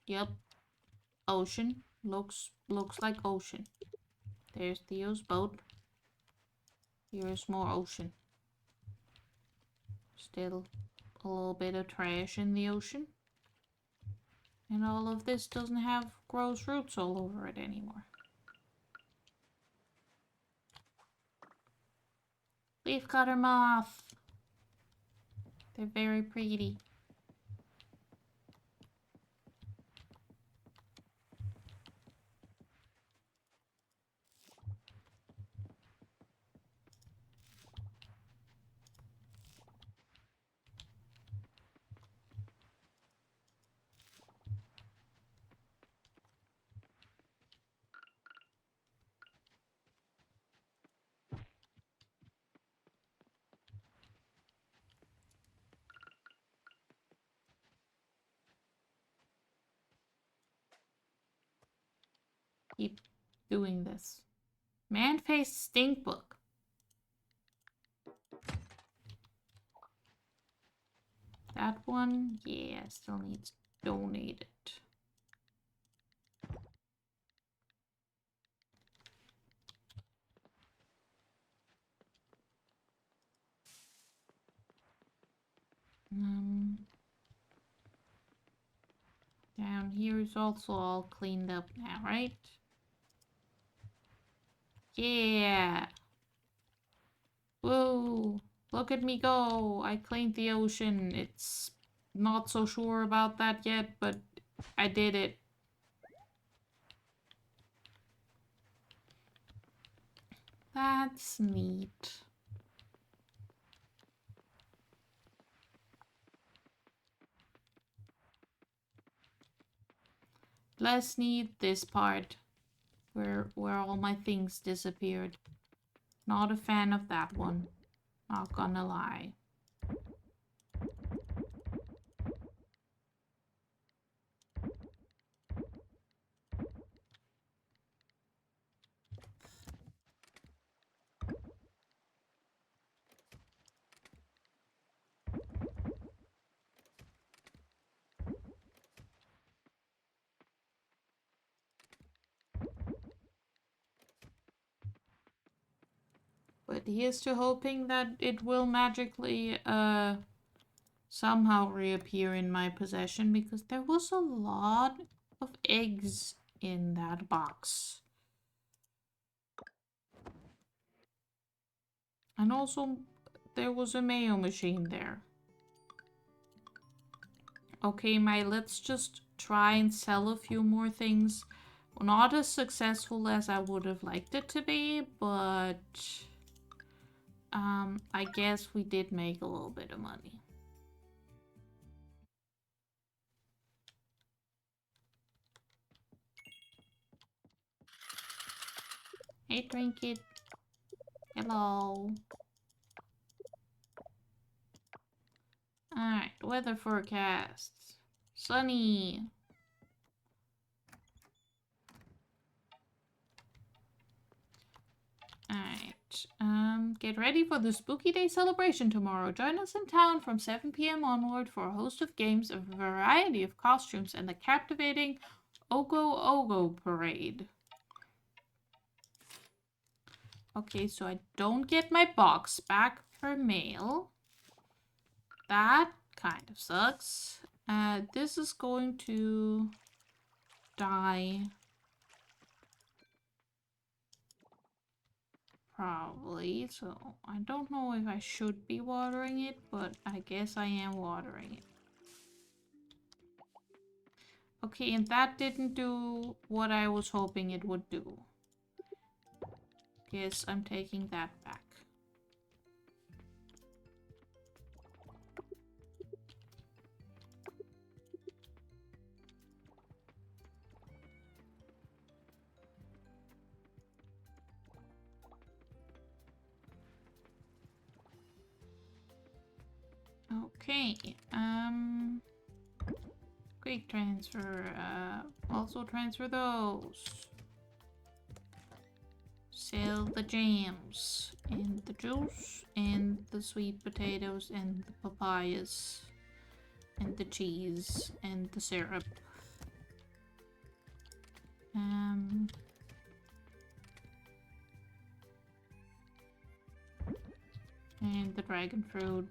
A: yep. Ocean. Looks like ocean. There's Theo's boat. Here's more ocean. Still a little bit of trash in the ocean. And all of this doesn't have gross roots all over it anymore. Leafcutter moth. They're very pretty. Keep doing this. Man-faced stink book. That one, yeah, still needs donated. Down here is also all cleaned up now, right? Yeah. Whoa. Look at me go. I cleaned the ocean. It's not so sure about that yet, but I did it. That's neat. Less neat this part where all my things disappeared. Not a fan of that one. Not gonna lie. But here's to hoping that it will magically somehow reappear in my possession, because there was a lot of eggs in that box. And also, there was a mayo machine there. Okay, let's just try and sell a few more things. Not as successful as I would have liked it to be, but I guess we did make a little bit of money. Hey, Trinket. Hello. Alright, weather forecasts. Sunny. Alright, get ready for the Spooky Day celebration tomorrow. Join us in town from 7 p.m. onward for a host of games, a variety of costumes, and the captivating Ogo Ogo parade. Okay, so I don't get my box back for mail. That kind of sucks. This is going to die. Probably, so I don't know if I should be watering it, but I guess I am watering it. Okay, and that didn't do what I was hoping it would do. Guess I'm taking that back. Okay, quick transfer, also transfer those. Sell the jams, and the juice, and the sweet potatoes, and the papayas, and the cheese, and the syrup. And the dragon fruit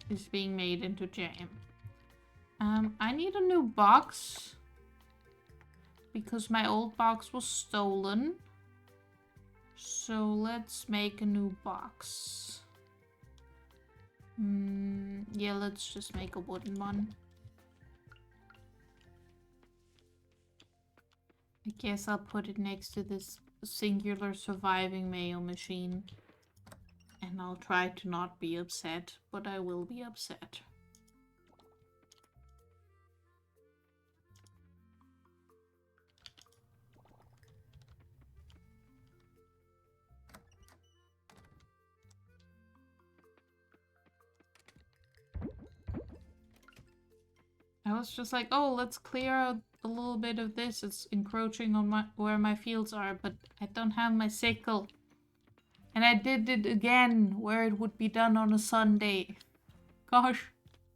A: is being made into jam. I need a new box because my old box was stolen. So let's make a new box. Yeah, let's just make a wooden one. I guess I'll put it next to this singular surviving mayo machine. And I'll try to not be upset, but I will be upset. I was just like, oh, let's clear out a little bit of this. It's encroaching on where my fields are, but I don't have my sickle. And I did it again, where it would be done on a Sunday. Gosh,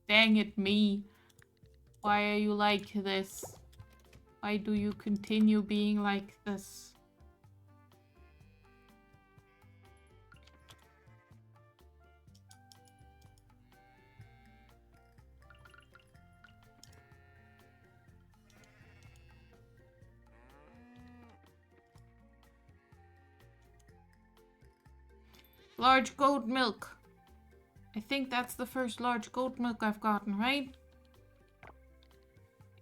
A: dang it me. Why are you like this? Why do you continue being like this? Large goat milk. I think that's the first large goat milk I've gotten, right?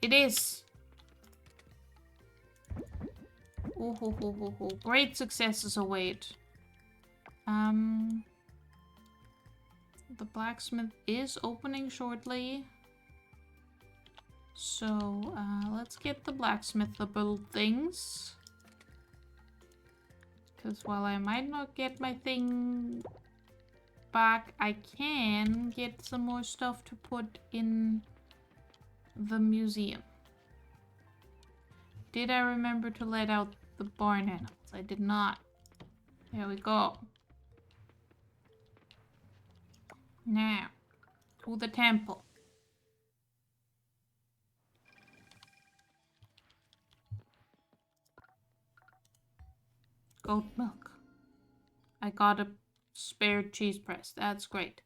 A: It is. Oh, ho, ho, ho, ho. Great successes await. The blacksmith is opening shortly. So, let's get the blacksmithable things. Because while I might not get my thing back, I can get some more stuff to put in the museum. Did I remember to let out the barn animals? I did not. There we go. Now, to the temple. Goat milk. I got a spare cheese press. That's great.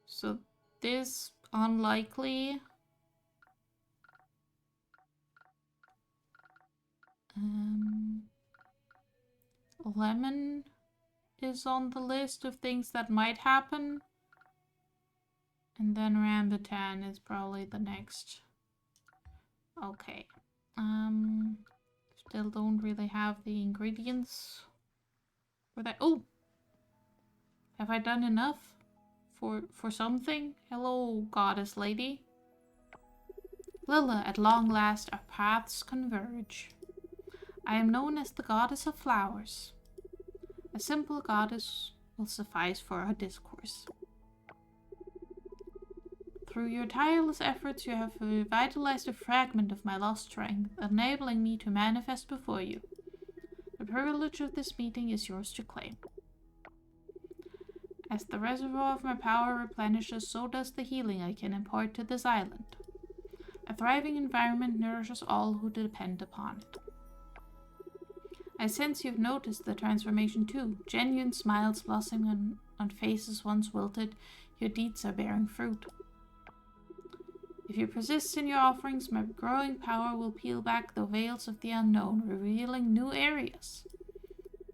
A: So this unlikely. Lemon is on the list of things that might happen. And then rambutan is probably the next. Okay. Still don't really have the ingredients for that. Oh! Have I done enough for something? Hello, goddess lady. Lilla, at long last our paths converge. I am known as the goddess of flowers. A simple goddess will suffice for our discourse. Through your tireless efforts, you have revitalized a fragment of my lost strength, enabling me to manifest before you. The privilege of this meeting is yours to claim. As the reservoir of my power replenishes, so does the healing I can impart to this island. A thriving environment nourishes all who depend upon it. I sense you've noticed the transformation too. Genuine smiles blossoming on faces once wilted. Your deeds are bearing fruit. If you persist in your offerings, my growing power will peel back the veils of the unknown, revealing new areas.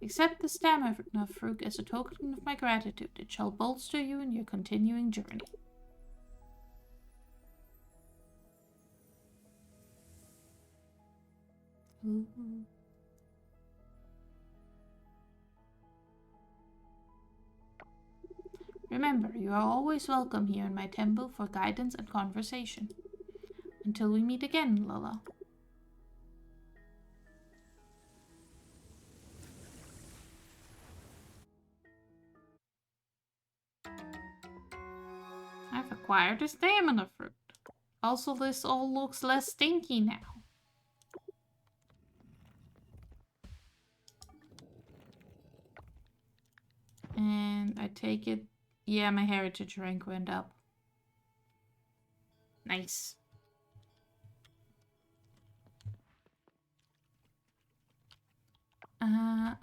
A: Accept the stamina fruit as a token of my gratitude. It shall bolster you in your continuing journey. Ooh. Remember, you are always welcome here in my temple for guidance and conversation. Until we meet again, Lola. I've acquired a stamina fruit. Also, this all looks less stinky now. And I take it... Yeah, my heritage rank went up. Nice.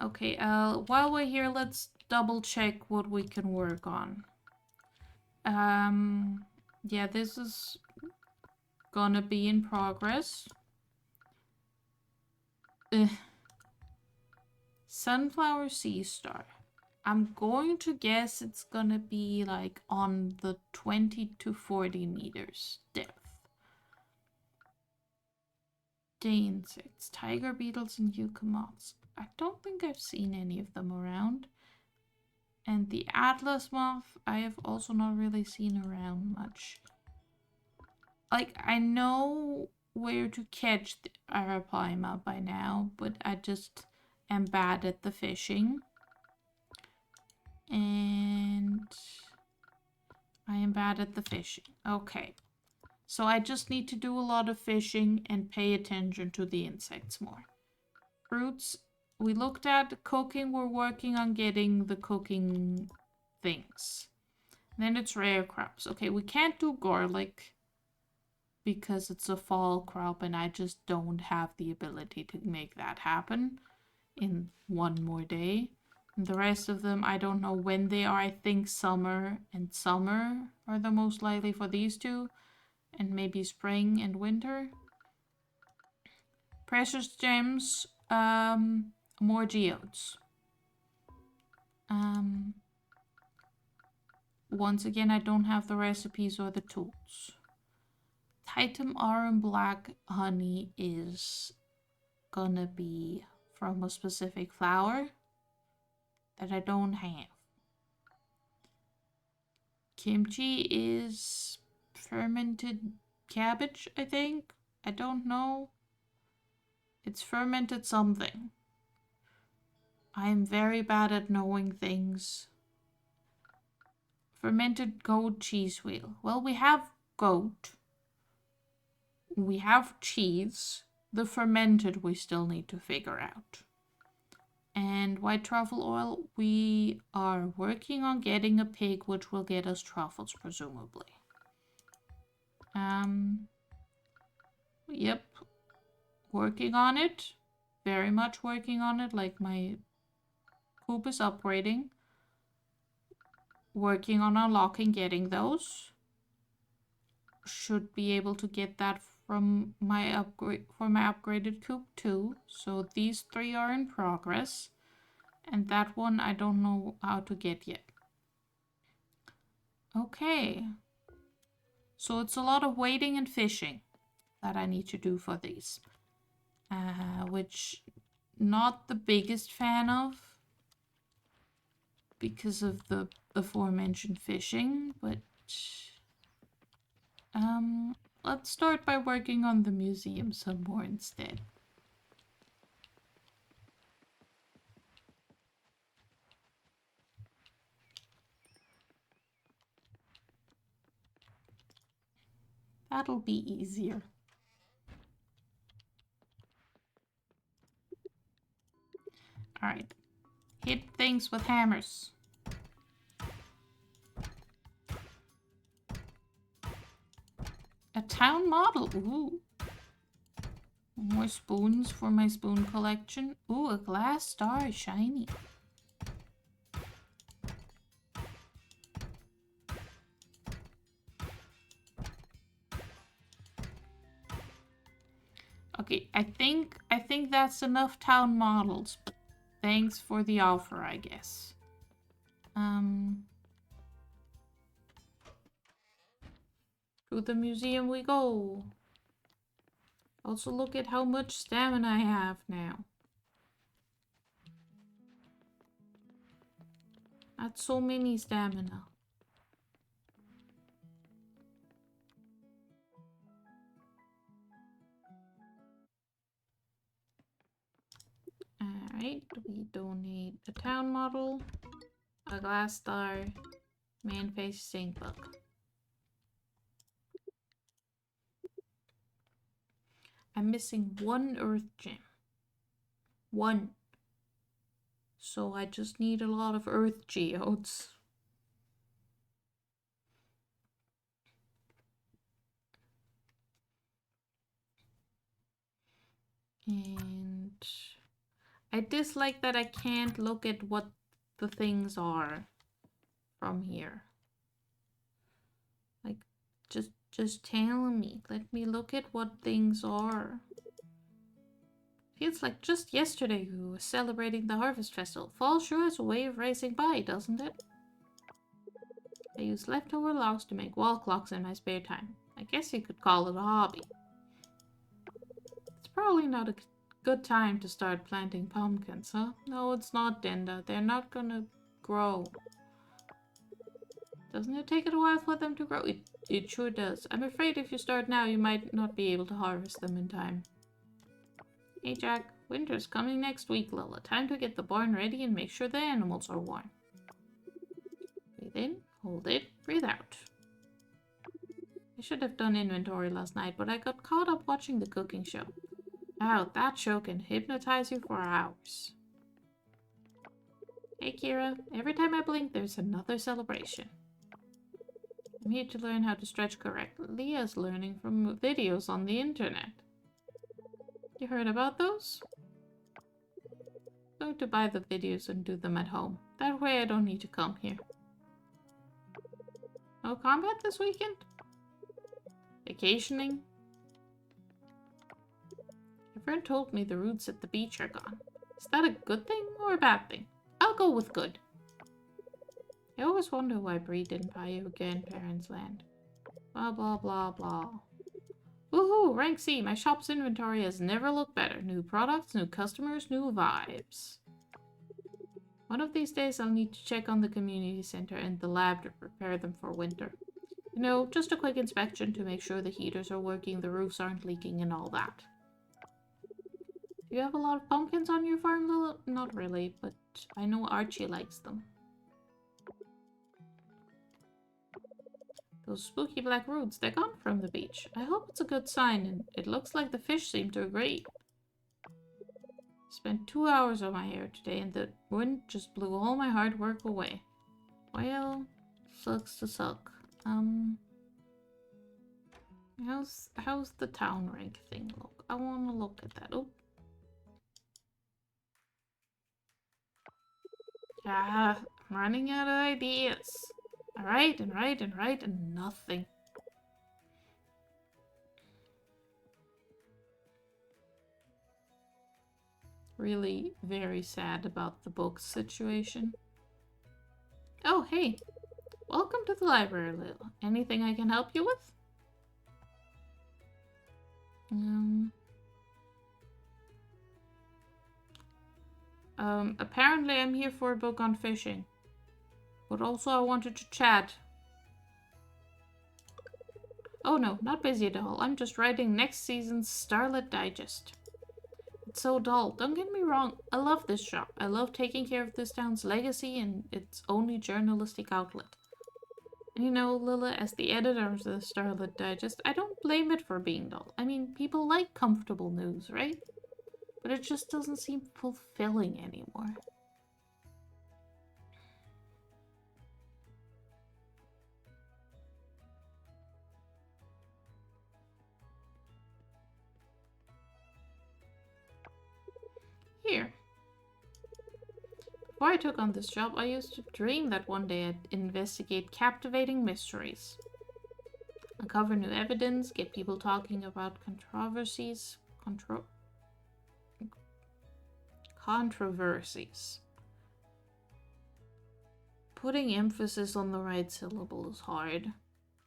A: Okay, while we're here, let's double check what we can work on. Yeah, this is gonna be in progress. Sunflower Sea Star. I'm going to guess it's gonna be like on the 20 to 40 meters depth. Day insects, tiger beetles, and yucca moths. I don't think I've seen any of them around. And the atlas moth, I have also not really seen around much. Like, I know where to catch the arapaima by now, but I just am bad at the fishing. And I am bad at the fishing. Okay. So I just need to do a lot of fishing and pay attention to the insects more. Fruits, we looked at cooking. We're working on getting the cooking things. Then it's rare crops. Okay, we can't do garlic because it's a fall crop and I just don't have the ability to make that happen in one more day. And the rest of them, I don't know when they are. I think summer and summer are the most likely for these two. And maybe spring and winter. Precious gems, more geodes. Once again, I don't have the recipes or the tools. Titan Arum Black honey is gonna be from a specific flower that I don't have. Kimchi is fermented cabbage, I think. I don't know. It's fermented something. I am very bad at knowing things. Fermented goat cheese wheel. Well, we have goat. We have cheese. The fermented we still need to figure out. And white truffle oil, we are working on getting a pig, which will get us truffles, presumably. Yep. Working on it. Very much working on it. Like my coop is upgrading. Working on unlocking getting those. Should be able to get that from my upgrade for my upgraded coop too. So these three are in progress. And that one I don't know how to get yet. Okay. So it's a lot of waiting and fishing that I need to do for these. Which not the biggest fan of because of the aforementioned fishing, but let's start by working on the museum some more instead. That'll be easier. Alright. Hit things with hammers. A town model. Ooh. More spoons for my spoon collection. Ooh, a glass star. Shiny. Okay, I think that's enough town models. But thanks for the offer, I guess. To the museum we go. Also look at how much stamina I have now. That's so many stamina. Alright, we donate a town model, a glass star, man-facing book. I'm missing one earth gem. One. So I just need a lot of earth geodes. And I dislike that I can't look at what the things are from here. Like, just tell me. Let me look at what things are. Feels like just yesterday we were celebrating the Harvest Festival. Fall sure is a way of racing by, doesn't it? I use leftover logs to make wall clocks in my spare time. I guess you could call it a hobby. It's probably not a good time to start planting pumpkins, huh? No, it's not, Denda. They're not gonna grow. Doesn't it take a while for them to grow? It sure does. I'm afraid if you start now, you might not be able to harvest them in time. Hey Jack, winter's coming next week, Lila. Time to get the barn ready and make sure the animals are warm. Breathe in, hold it, breathe out. I should have done inventory last night, but I got caught up watching the cooking show. Wow, that show can hypnotize you for hours. Hey Kira, every time I blink there's another celebration. I'm here to learn how to stretch correctly. Leah's learning from videos on the internet. You heard about those? I'm going to buy the videos and do them at home. That way I don't need to come here. No combat this weekend? Vacationing? Everyone told me the roots at the beach are gone. Is that a good thing or a bad thing? I'll go with good. I always wonder why Bree didn't buy your grandparents' land. Blah blah blah blah. Woohoo! Rank C! My shop's inventory has never looked better. New products, new customers, new vibes. One of these days I'll need to check on the community center and the lab to prepare them for winter. You know, just a quick inspection to make sure the heaters are working, the roofs aren't leaking and all that. Do you have a lot of pumpkins on your farm, Lila? Not really, but I know Archie likes them. Those spooky black roots, they're gone from the beach. I hope it's a good sign, and it looks like the fish seem to agree. Spent 2 hours on my hair today, and the wind just blew all my hard work away. Well, sucks to suck. How's the town rank thing look? I want to look at that. Oh. Ah, I'm running out of ideas. I write and write and write and nothing. Really very sad about the books situation. Oh, hey. Welcome to the library, Lil. Anything I can help you with? Apparently I'm here for a book on fishing. But also I wanted to chat. Oh no, not busy at all. I'm just writing next season's Starlit Digest. It's so dull. Don't get me wrong. I love this shop. I love taking care of this town's legacy and its only journalistic outlet. And you know, Lila, as the editor of the Starlit Digest, I don't blame it for being dull. I mean, people like comfortable news, right? But it just doesn't seem fulfilling anymore. Here. Before I took on this job, I used to dream that one day I'd investigate captivating mysteries. Uncover new evidence, get people talking about controversies. Controversies. Putting emphasis on the right syllable is hard.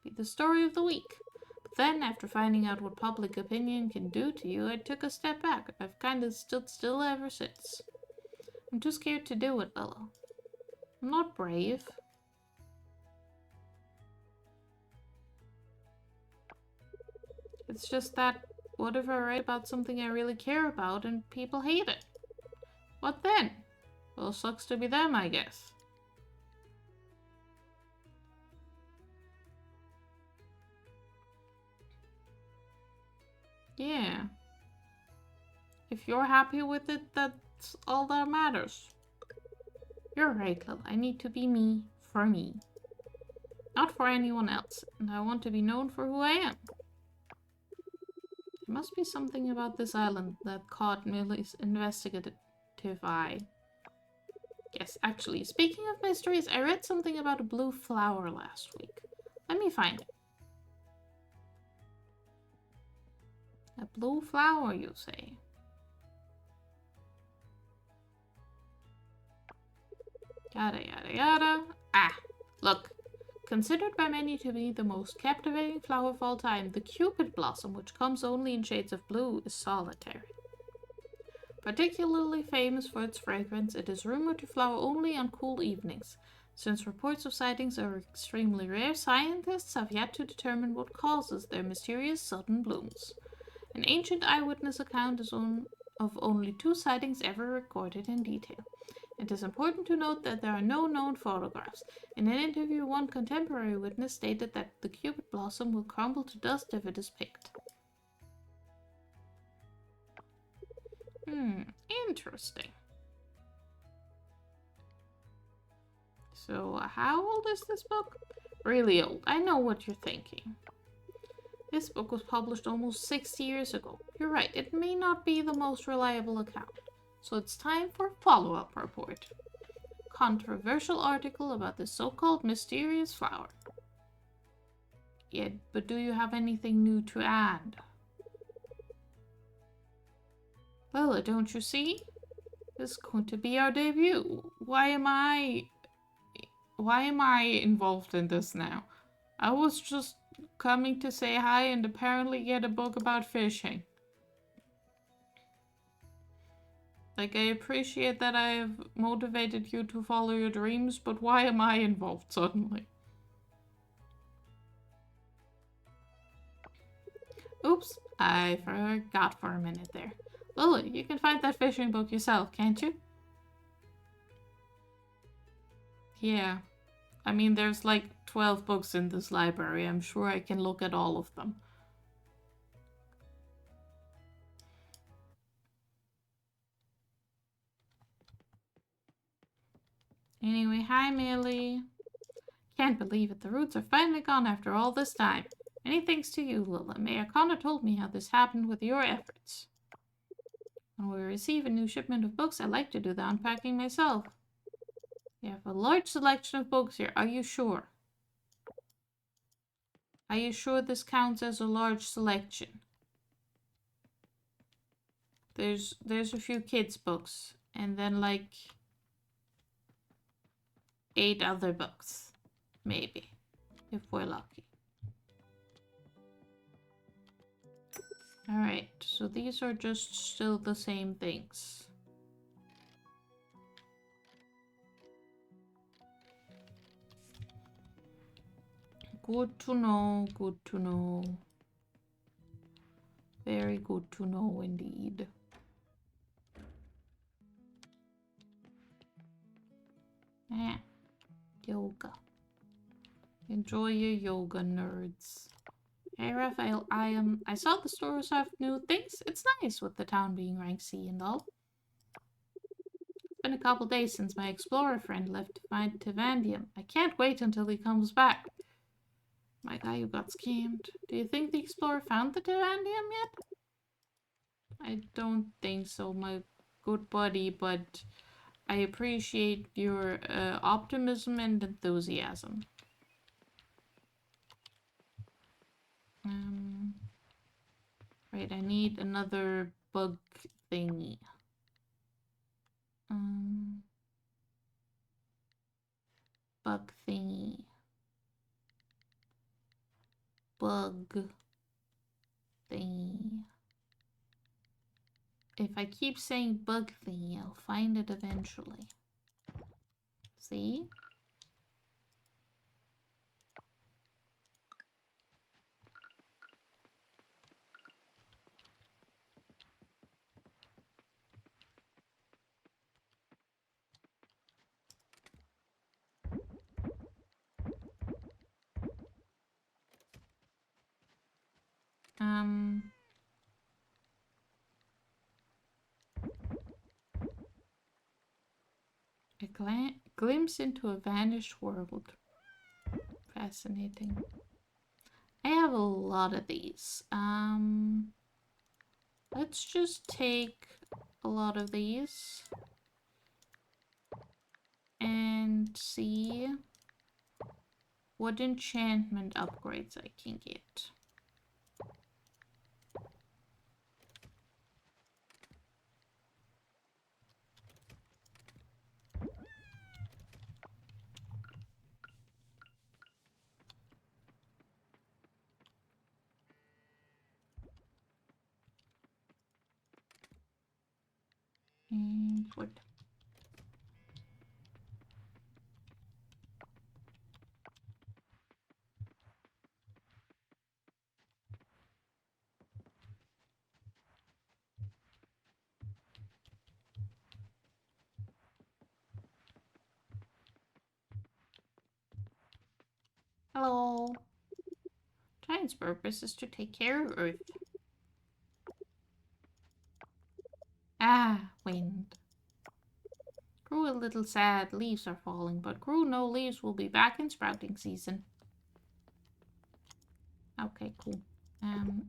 A: Be the story of the week. But then, after finding out what public opinion can do to you, I took a step back. I've kind of stood still ever since. I'm too scared to do it, Bella. I'm not brave. It's just that, what if I write about something I really care about and people hate it? What then? Well, sucks to be them, I guess. Yeah. If you're happy with it, that's all that matters. You're right, Lil. I need to be me for me. Not for anyone else. And I want to be known for who I am. There must be something about this island that caught Millie's investigative eye. Yes, actually, speaking of mysteries, I read something about a blue flower last week. Let me find it. A blue flower, you say? Yada yada yada. Ah, look. Considered by many to be the most captivating flower of all time, the Cupid blossom, which comes only in shades of blue, is solitary. Particularly famous for its fragrance, it is rumored to flower only on cool evenings. Since reports of sightings are extremely rare, scientists have yet to determine what causes their mysterious sudden blooms. An ancient eyewitness account is of only 2 sightings ever recorded in detail. It is important to note that there are no known photographs. In an interview, one contemporary witness stated that the Cupid blossom will crumble to dust if it is picked. Interesting. So, how old is this book? Really old. I know what you're thinking. This book was published almost 60 years ago. You're right, it may not be the most reliable account. So it's time for a follow-up report. Controversial article about the so-called mysterious flower. Yeah, but do you have anything new to add? Bella, don't you see? This is going to be our debut. Why am I involved in this now? I was just coming to say hi and apparently get a book about fishing. Like, I appreciate that I have motivated you to follow your dreams, but why am I involved suddenly? Oops, I forgot for a minute there. Lily, you can find that fishing book yourself, can't you? Yeah. I mean, there's like 12 books in this library. I'm sure I can look at all of them. Anyway, hi Millie. Can't believe it. The roots are finally gone after all this time. Many thanks to you, Lila. Mayor Connor told me how this happened with your efforts. When we receive a new shipment of books, I like to do the unpacking myself. We have a large selection of books here. Are you sure? Are you sure this counts as a large selection? There's a few kids' books, and then like 8 other books, maybe, if we're lucky. Alright, so these are just still the same things. Good to know, good to know. Very good to know indeed. Yoga. Enjoy your yoga, nerds. Hey Raphael, I saw the stores have new things. It's nice with the town being ranked C and all. It's been a couple days since my explorer friend left to find Tivandium. I can't wait until he comes back. My guy who got scammed. Do you think the explorer found the Tivandium yet? I don't think so, my good buddy, but I appreciate your optimism and enthusiasm. Right, Wait, I need another bug thingy. Bug thingy. Bug thingy. If I keep saying bug thingy, I'll find it eventually. See? A glimpse into a vanished world. Fascinating. I have a lot of these. Let's just take a lot of these and see what enchantment upgrades I can get. And what? Hello. Giant's purpose is to take care of Earth. Ah, wind. Grew a little sad, leaves are falling, but grew no leaves will be back in sprouting season. Okay, cool.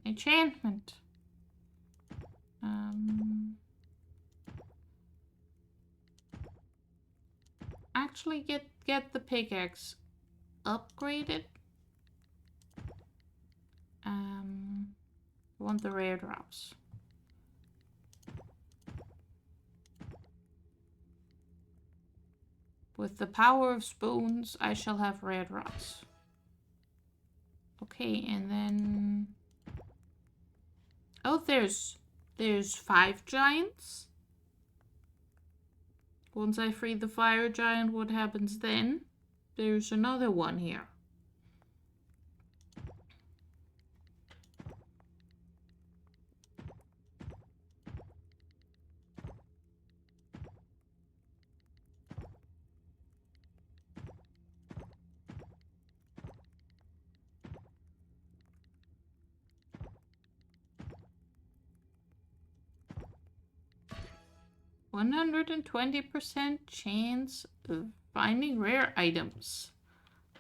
A: Enchantment. Actually get the pickaxe upgraded. I want the rare drops. With the power of spoons, I shall have rare drops. Okay, and then... Oh, there's 5 giants. Once I free the fire giant, what happens then? There's another one here. %120% chance of finding rare items.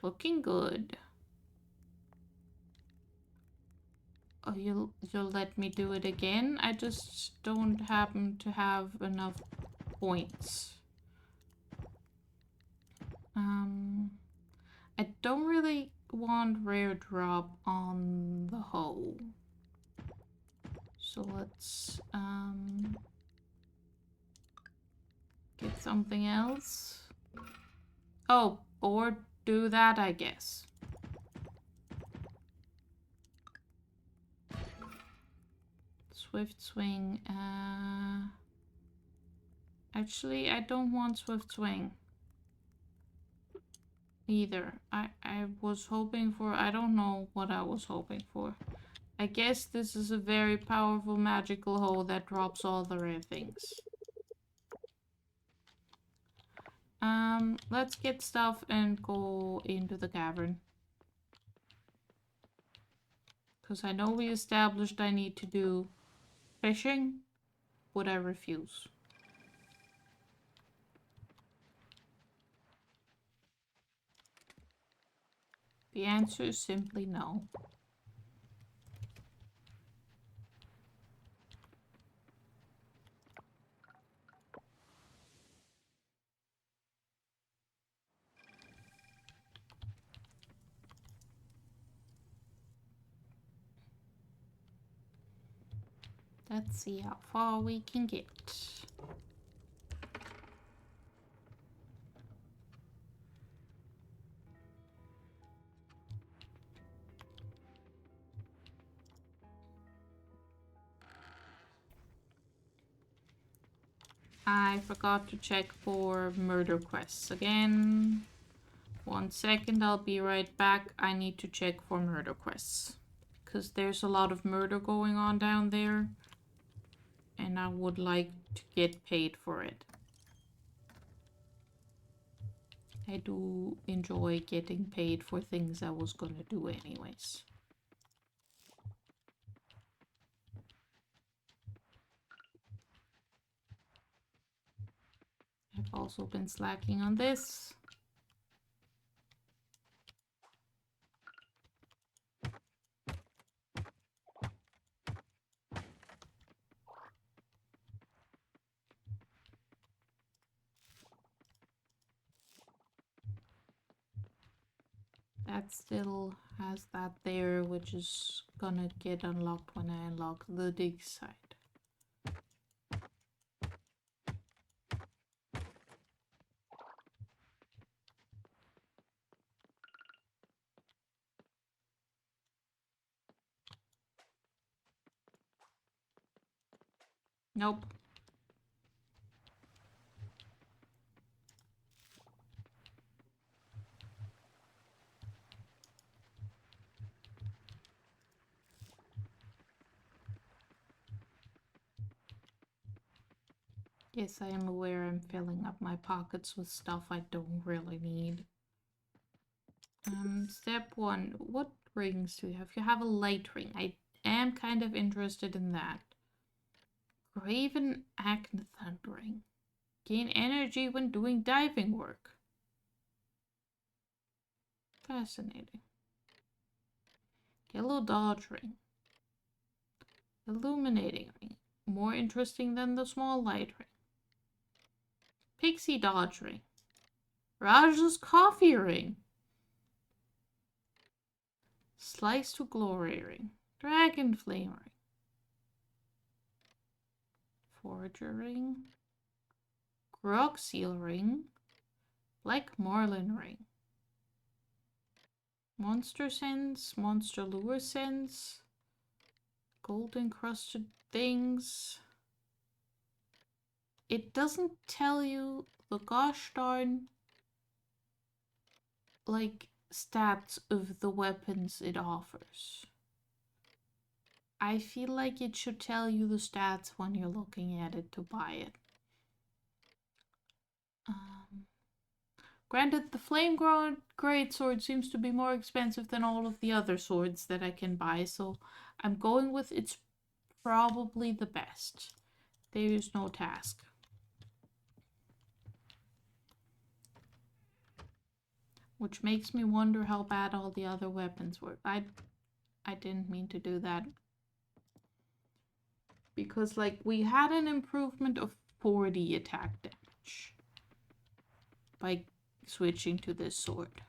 A: Looking good. Oh, you'll let me do it again? I just don't happen to have enough points. I don't really want rare drop on the hoe. So let's get something else. Oh, or do that, I guess. Swift swing. Actually, I don't want swift swing either. I was hoping for... I don't know what I was hoping for. I guess this is a very powerful magical hoe that drops all the rare things. Let's get stuff and go into the cavern. Because I know we established I need to do fishing. Would I refuse? The answer is simply no. Let's see how far we can get. I forgot to check for murder quests again. 1 second, I'll be right back. I need to check for murder quests. Because there's a lot of murder going on down there. And I would like to get paid for it. I do enjoy getting paid for things I was gonna do anyways. I've also been slacking on this. That still has that there, which is gonna get unlocked when I unlock the dig site. Nope. Yes, I am aware I'm filling up my pockets with stuff I don't really need. Step 1. What rings do you have? You have a light ring. I am kind of interested in that. Graven Acne Thundering. Gain energy when doing diving work. Fascinating. Yellow Dodge Ring. Illuminating Ring. More interesting than the small light ring. Pixie Dodge Ring. Raja's Coffee Ring. Slice to Glory Ring. Dragon Flame Ring. Forger Ring. Grog Seal Ring. Black Marlin Ring. Monster Sense. Monster Lure Sense. Gold encrusted things. It doesn't tell you the gosh darn like stats of the weapons it offers. I feel like it should tell you the stats when you're looking at it to buy it. Granted, the flame greatsword seems to be more expensive than all of the other swords that I can buy, so I'm going with it's probably the best. There is no task. Which makes me wonder how bad all the other weapons were. I didn't mean to do that. Because, like, we had an improvement of 40 attack damage by switching to this sword.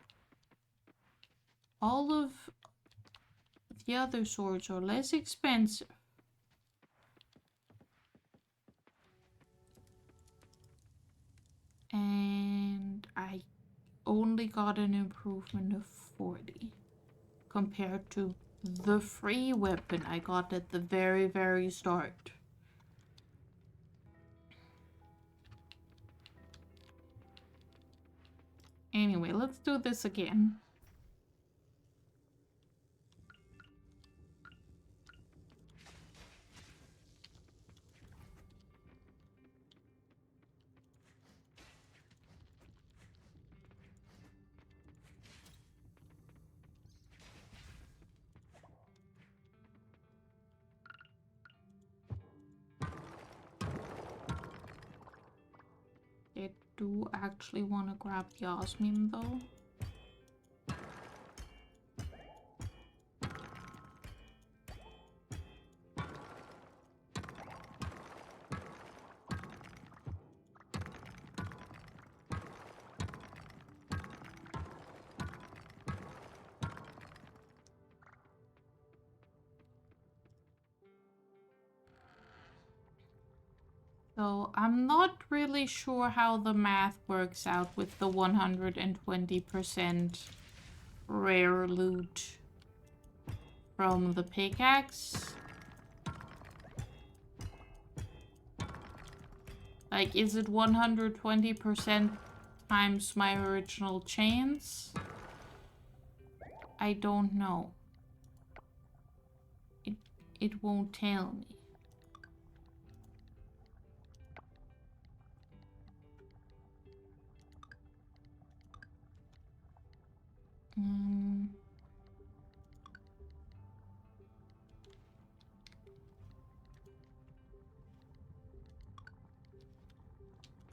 A: All of the other swords are less expensive. And I only got an improvement of 40 compared to the free weapon I got at the very, very start. Anyway, let's do this again. I do actually want to grab the Osmium though. So I'm not really sure how the math works out with the 120% rare loot from the pickaxe. Like, is it 120% times my original chains? I don't know. It won't tell me.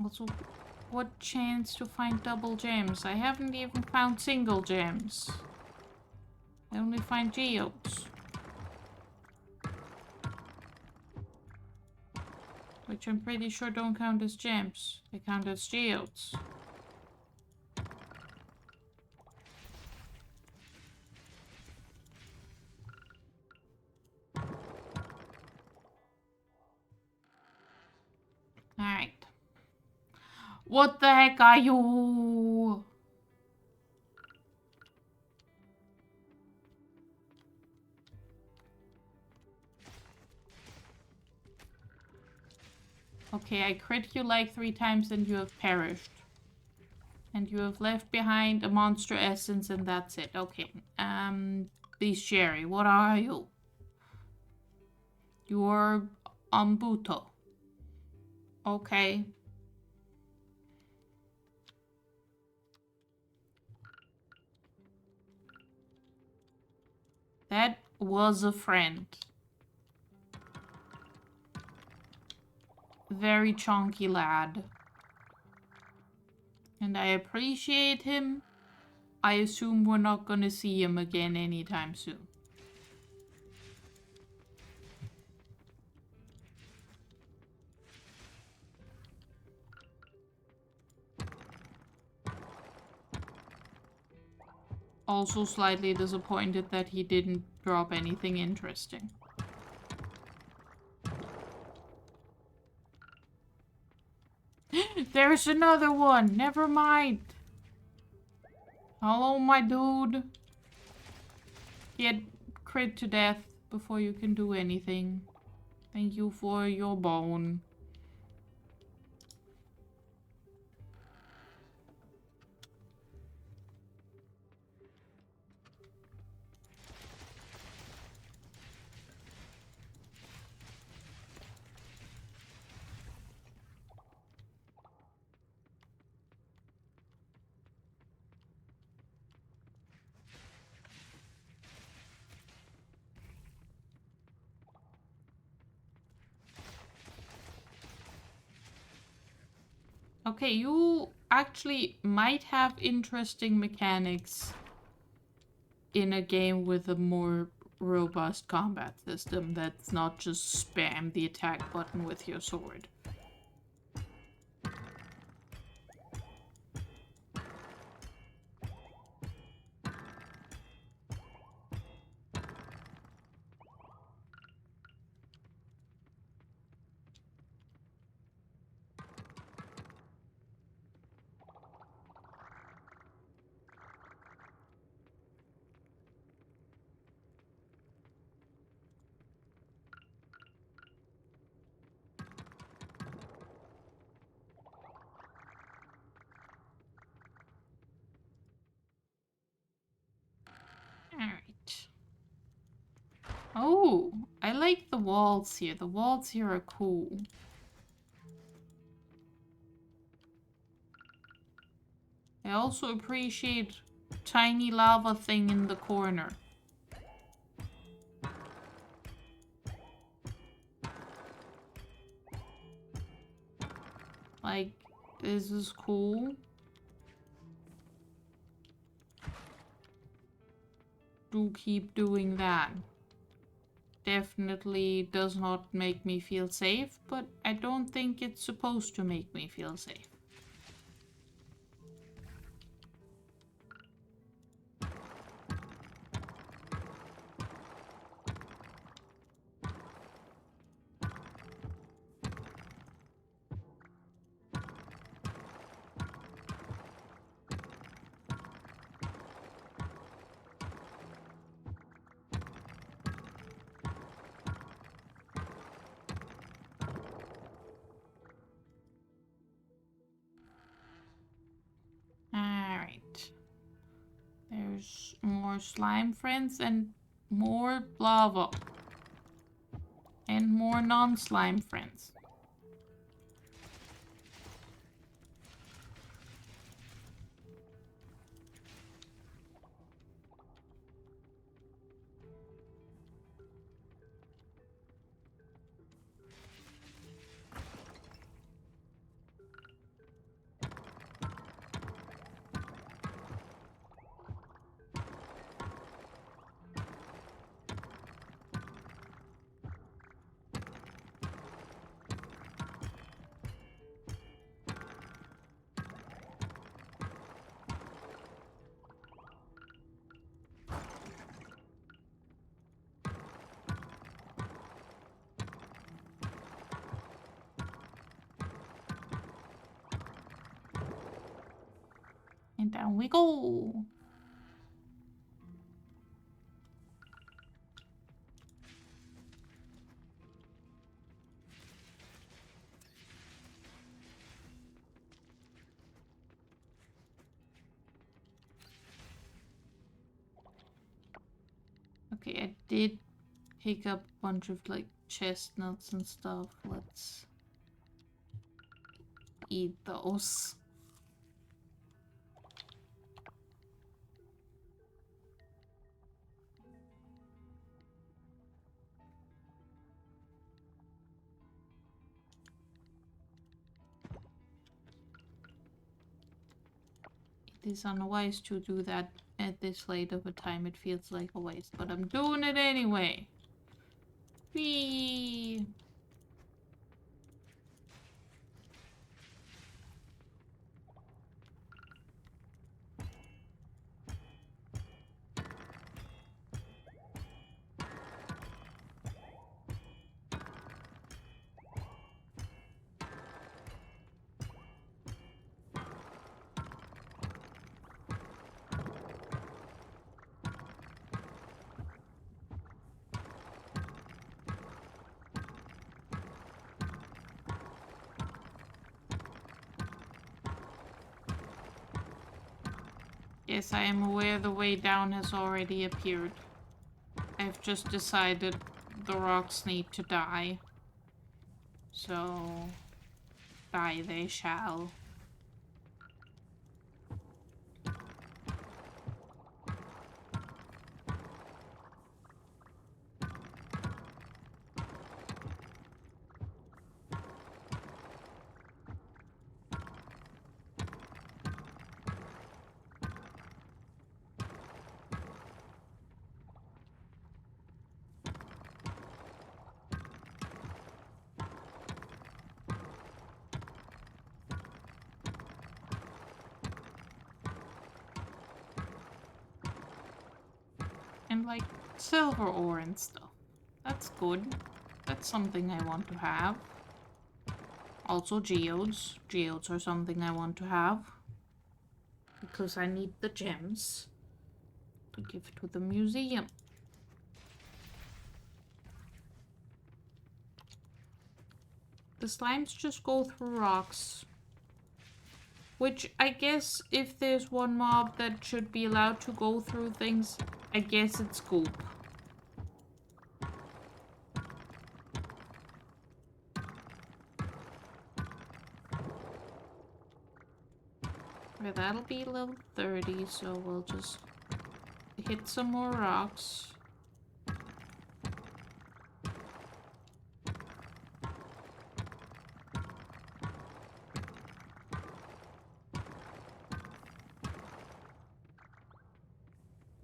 A: Also, what chance to find double gems? I haven't even found single gems. I only find geodes. Which I'm pretty sure don't count as gems. They count as geodes. Alright. What the heck are you? Okay, I crit you like 3 times and you have perished. And you have left behind a monster essence and that's it. Okay. Beast Sherry, what are you? You're Umbuto. Okay. That was a friend. Very chunky lad. And I appreciate him. I assume we're not gonna see him again anytime soon. Also slightly disappointed that he didn't drop anything interesting. There's another one! Never mind! Hello, my dude. Get crit to death before you can do anything. Thank you for your bone. Okay, you actually might have interesting mechanics in a game with a more robust combat system that's not just spam the attack button with your sword. Alright. Oh, I like the walls here. The walls here are cool. I also appreciate tiny lava thing in the corner. Like, this is cool. Do keep doing that. Definitely does not make me feel safe, but I don't think it's supposed to make me feel safe. more slime friends and more lava. And more non-slime friends. And down we go. Okay, I did pick up a bunch of like chestnuts and stuff. Let's eat those. It is unwise to do that at this late of a time. It feels like a waste, but I'm doing it anyway. Whee! Yes, I am aware the way down has already appeared. I've just decided the rocks need to die. So, die they shall. And like silver ore and stuff. That's good. That's something I want to have. Also geodes. Geodes are something I want to have. Because I need the gems to give to the museum. The slimes just go through rocks. Which, I guess, if there's one mob that should be allowed to go through things, I guess it's Goop. Okay, that'll be level 30, so we'll just hit some more rocks.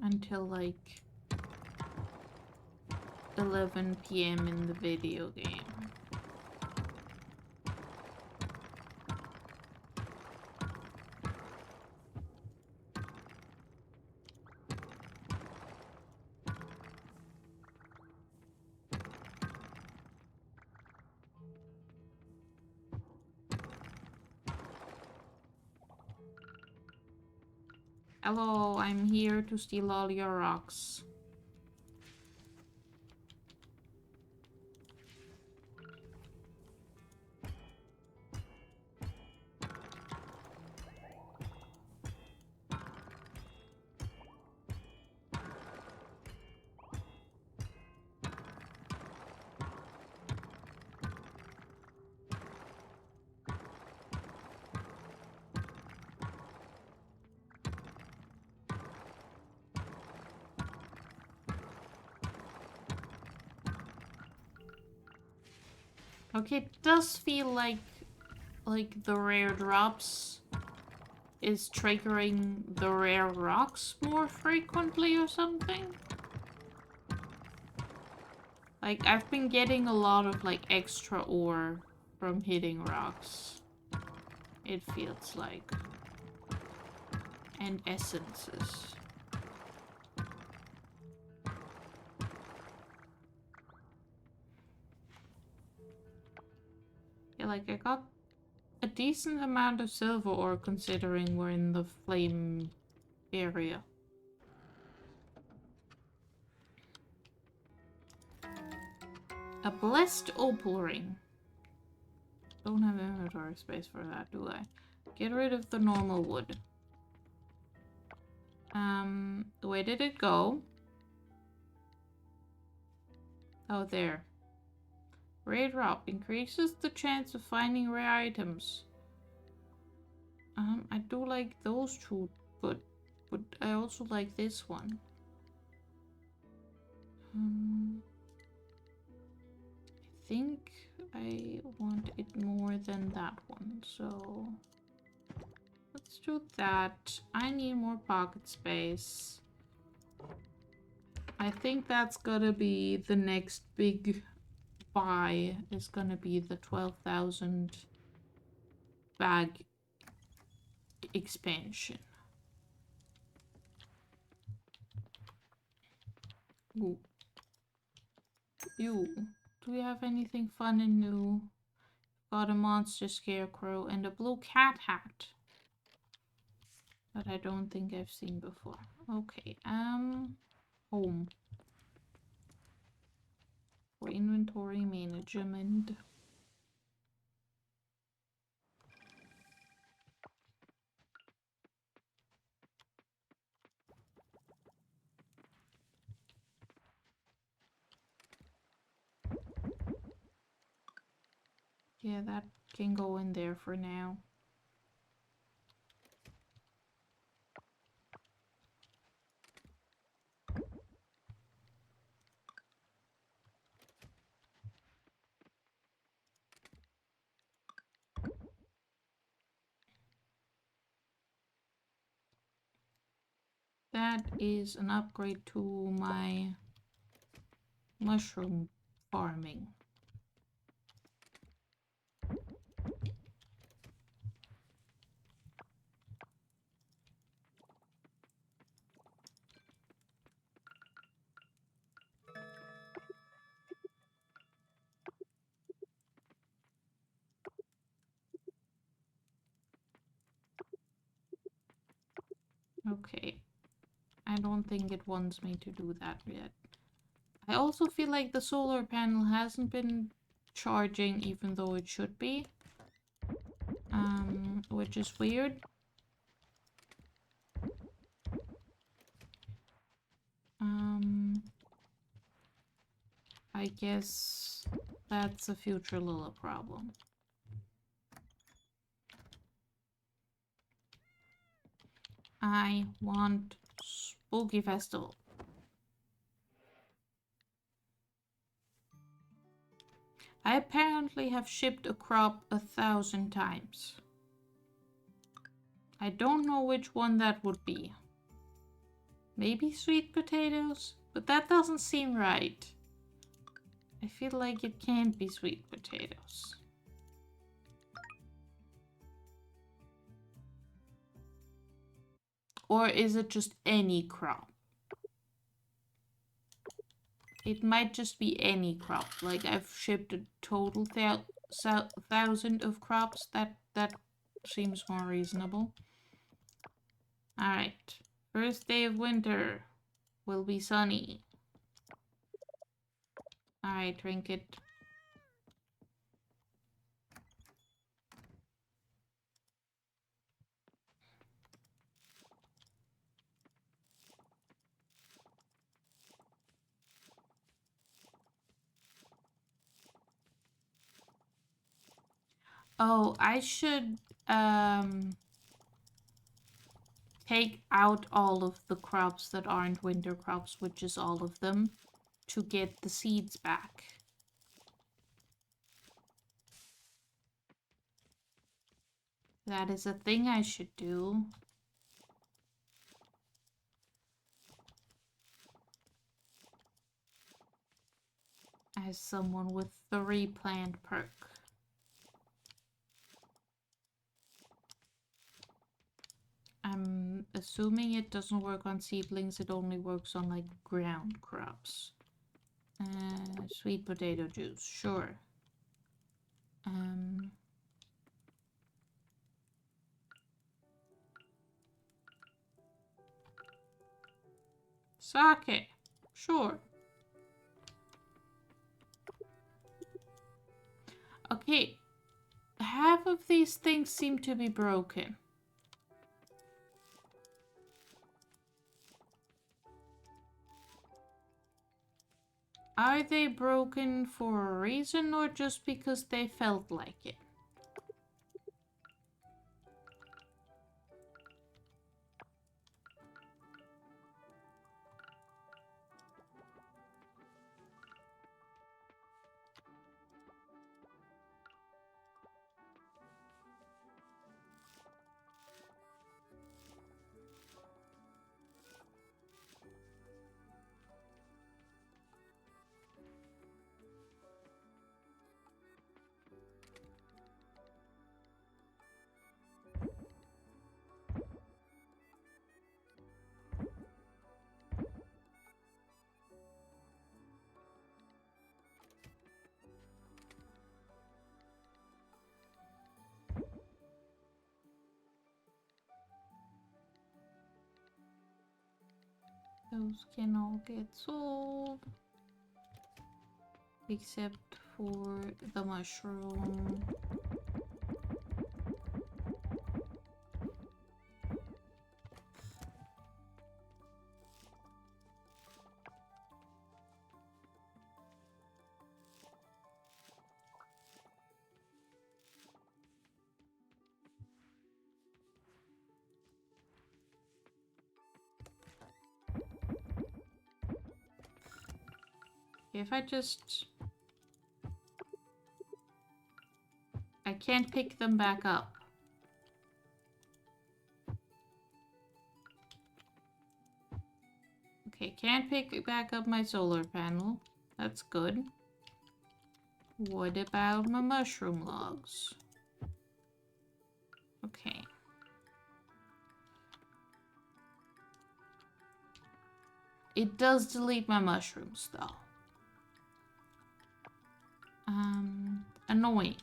A: Until like 11 PM in the video game. Hello, I'm here to steal all your rocks. Okay, it does feel like the rare drops is triggering the rare rocks more frequently or something. Like, I've been getting a lot of, like, extra ore from hitting rocks. It feels like. And essences. Yeah, like, I got a decent amount of silver ore considering we're in the flame area. A blessed opal ring. Don't have inventory space for that, do I? Get rid of the normal wood. Where did it go? Oh, there. Rare drop increases the chance of finding rare items. I do like those two, but I also like this one. I think I want it more than that one, so let's do that. I need more pocket space. I think that's gonna be the next big buy, is gonna be the 12,000 bag expansion. Ooh. You. Do we have anything fun and new? Got a monster scarecrow and a blue cat hat that I don't think I've seen before. Okay, home. For inventory management. Yeah, that can go in there for now. That is an upgrade to my mushroom farming. Okay. I don't think it wants me to do that yet. I also feel like the solar panel hasn't been charging even though it should be. Which is weird. I guess that's a future Lilla problem. I want Spooky Festival. I apparently have shipped a crop 1,000 times. I don't know which one that would be. Maybe sweet potatoes? But that doesn't seem right. I feel like it can't be sweet potatoes. Or is it just any crop? It might just be any crop. Like, I've shipped a total 1,000 of crops. That seems more reasonable. Alright. First day of winter will be sunny. Alright, Trinket. Oh, I should take out all of the crops that aren't winter crops, which is all of them, to get the seeds back. That is a thing I should do. As someone with 3 planned perk. I'm assuming it doesn't work on seedlings, it only works on like ground crops. Sweet potato juice, sure. Sake, sure. Okay, half of these things seem to be broken. Are they broken for a reason or just because they felt like it? Those can all get sold. Except for the mushroom. If I just... I can't pick them back up. Okay, can't pick back up my solar panel. That's good. What about my mushroom logs? Okay. It does delete my mushrooms, though. Annoying.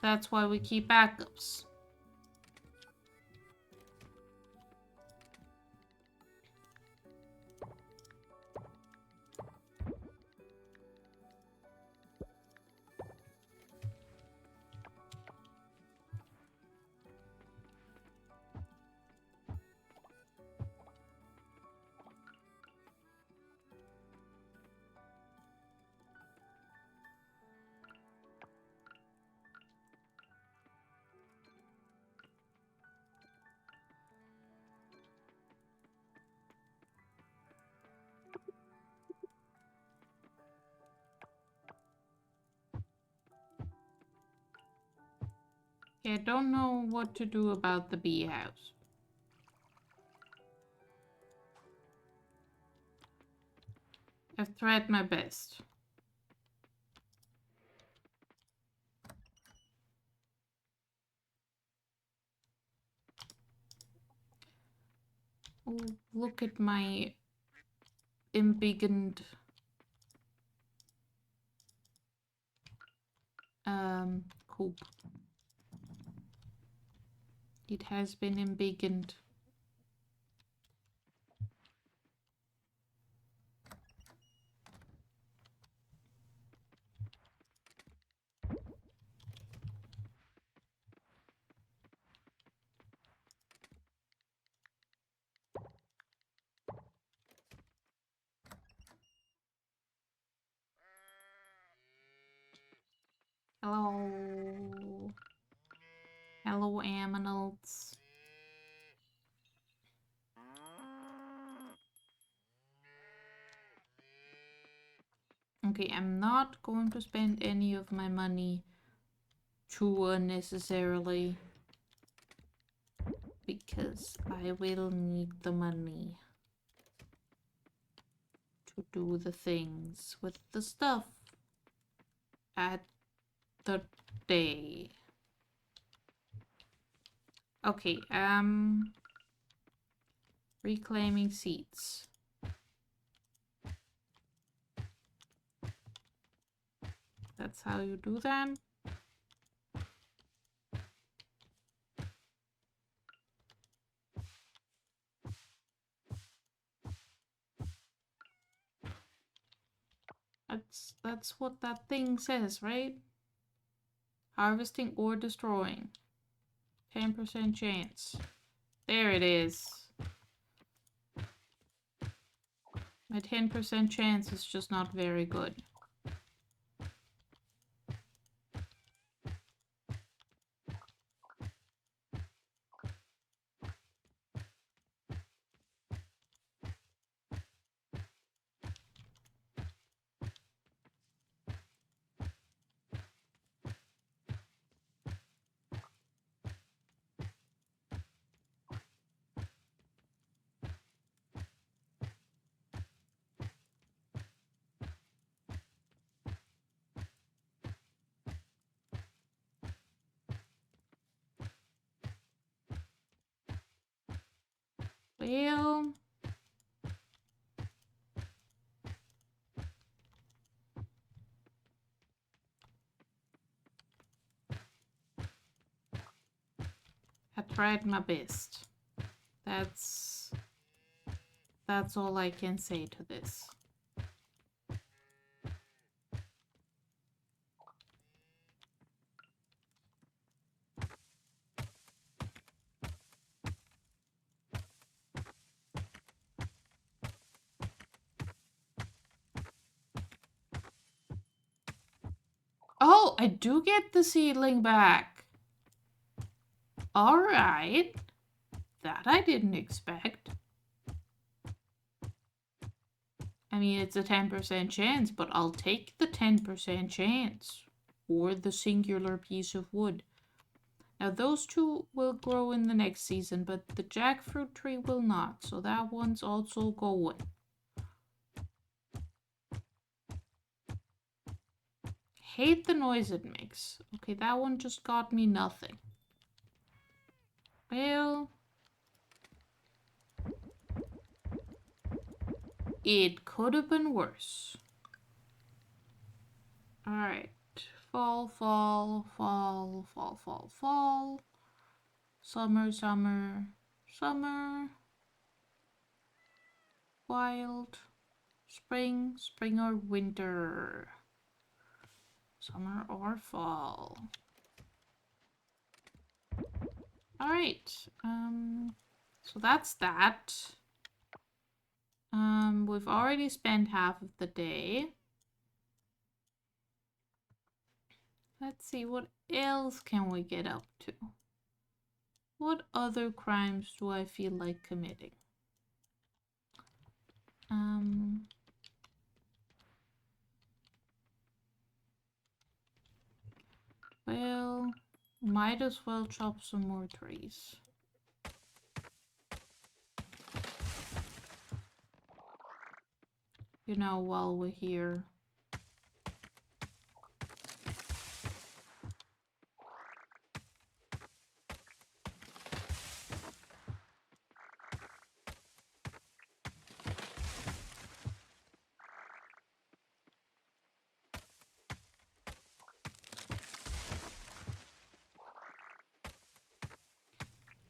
A: That's why we keep backups. Okay, I don't know what to do about the bee house. I've tried my best. Oh, look at my embiggened coop. It has been embiggened. Hello. Hello, aminals. Okay, I'm not going to spend any of my money too unnecessarily. because I will need the money to do the things with the stuff at the day. Okay, reclaiming seats. That's how you do that. That's what that thing says, right? Harvesting or destroying. 10% chance. There it is. My 10% chance is just not very good. Well, I tried my best. That's all I can say to this. Oh, I do get the seedling back. All right. That I didn't expect. I mean, it's a 10% chance, but I'll take the 10% chance. Or the singular piece of wood. Now, those two will grow in the next season, but the jackfruit tree will not. So that one's also going. Hate the noise it makes. Okay, that one just got me nothing. Well, it could have been worse. Alright. Fall, fall, fall, fall, fall, fall. Summer, summer, summer. Wild. Spring, spring or winter. Summer or fall. Alright. So that's that. We've already spent half of the day. Let's see, what else can we get up to? What other crimes do I feel like committing? Well, might as well chop some more trees. You know, while we're here.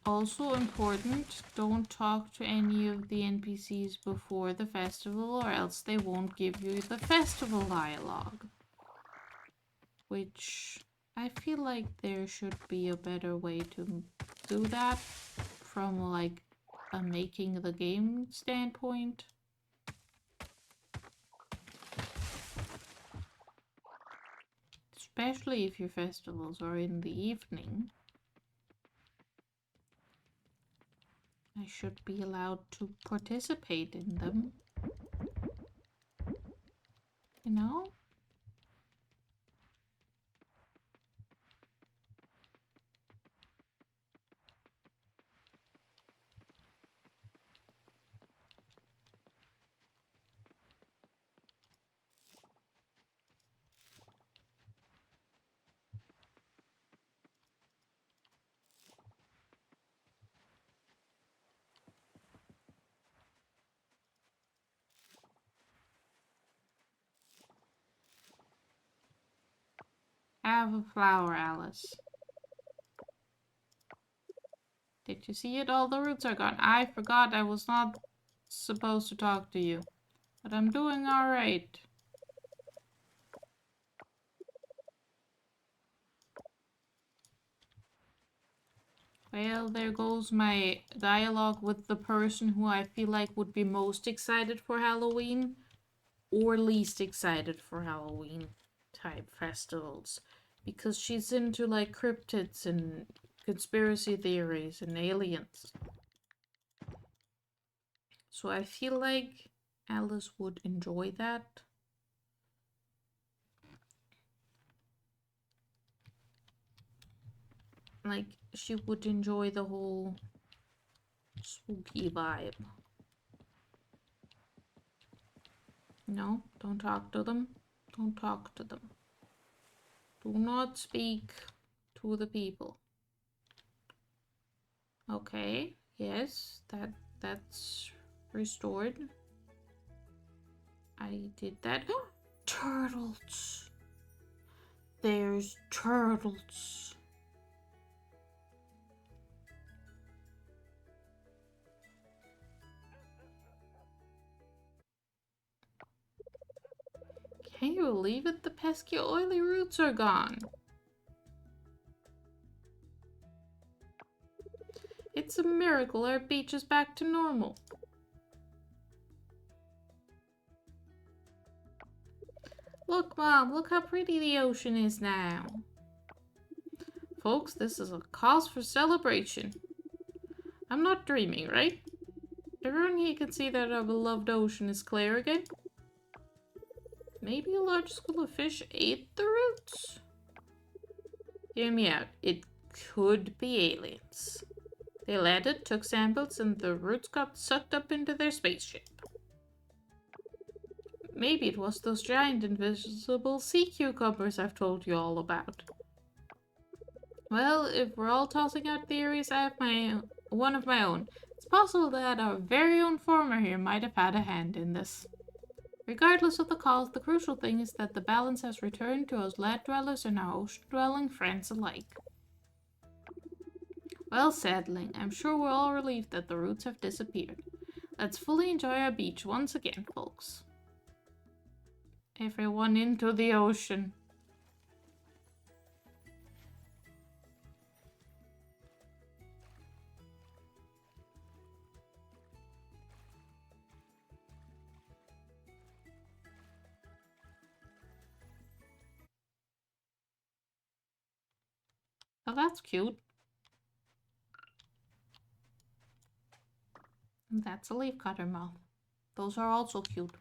A: Also important, don't talk to any of the NPCs before the festival or else they won't give you the festival dialogue. Which I feel like there should be a better way to do that from like a making the game standpoint. Especially if your festivals are in the evening. I should be allowed to participate in them. You know? have a flower, Alice. Did you see it? All the roots are gone. I forgot I was not supposed to talk to you. But I'm doing alright. Well, there goes my dialogue with the person who I feel like would be most excited for Halloween or least excited for Halloween type festivals. Because she's into like cryptids and conspiracy theories and aliens. So I feel like Alice would enjoy that. Like, she would enjoy the whole spooky vibe. No, don't talk to them. Don't talk to them. Do not speak to the people. Okay, yes, that's restored. I did that. Turtles! There's turtles. Can you believe it? The pesky oily roots are gone. It's a miracle our beach is back to normal. Look, Mom, look how pretty the ocean is now. Folks, this is a cause for celebration. I'm not dreaming, right? Everyone here can see that our beloved ocean is clear again. Maybe a large school of fish ate the roots? Hear me out. It could be aliens. They landed, took samples, and the roots got sucked up into their spaceship. Maybe it was those giant invisible sea cucumbers I've told you all about. Well, if we're all tossing out theories, I have one of my own. It's possible that our very own farmer here might have had a hand in this. Regardless of the cause, the crucial thing is that the balance has returned to us land dwellers and our ocean-dwelling friends alike. Well said, Ling. I'm sure we're all relieved that the roots have disappeared. Let's fully enjoy our beach once again, folks. Everyone into the ocean. Oh, that's cute. And that's a leafcutter moth. Those are also cute.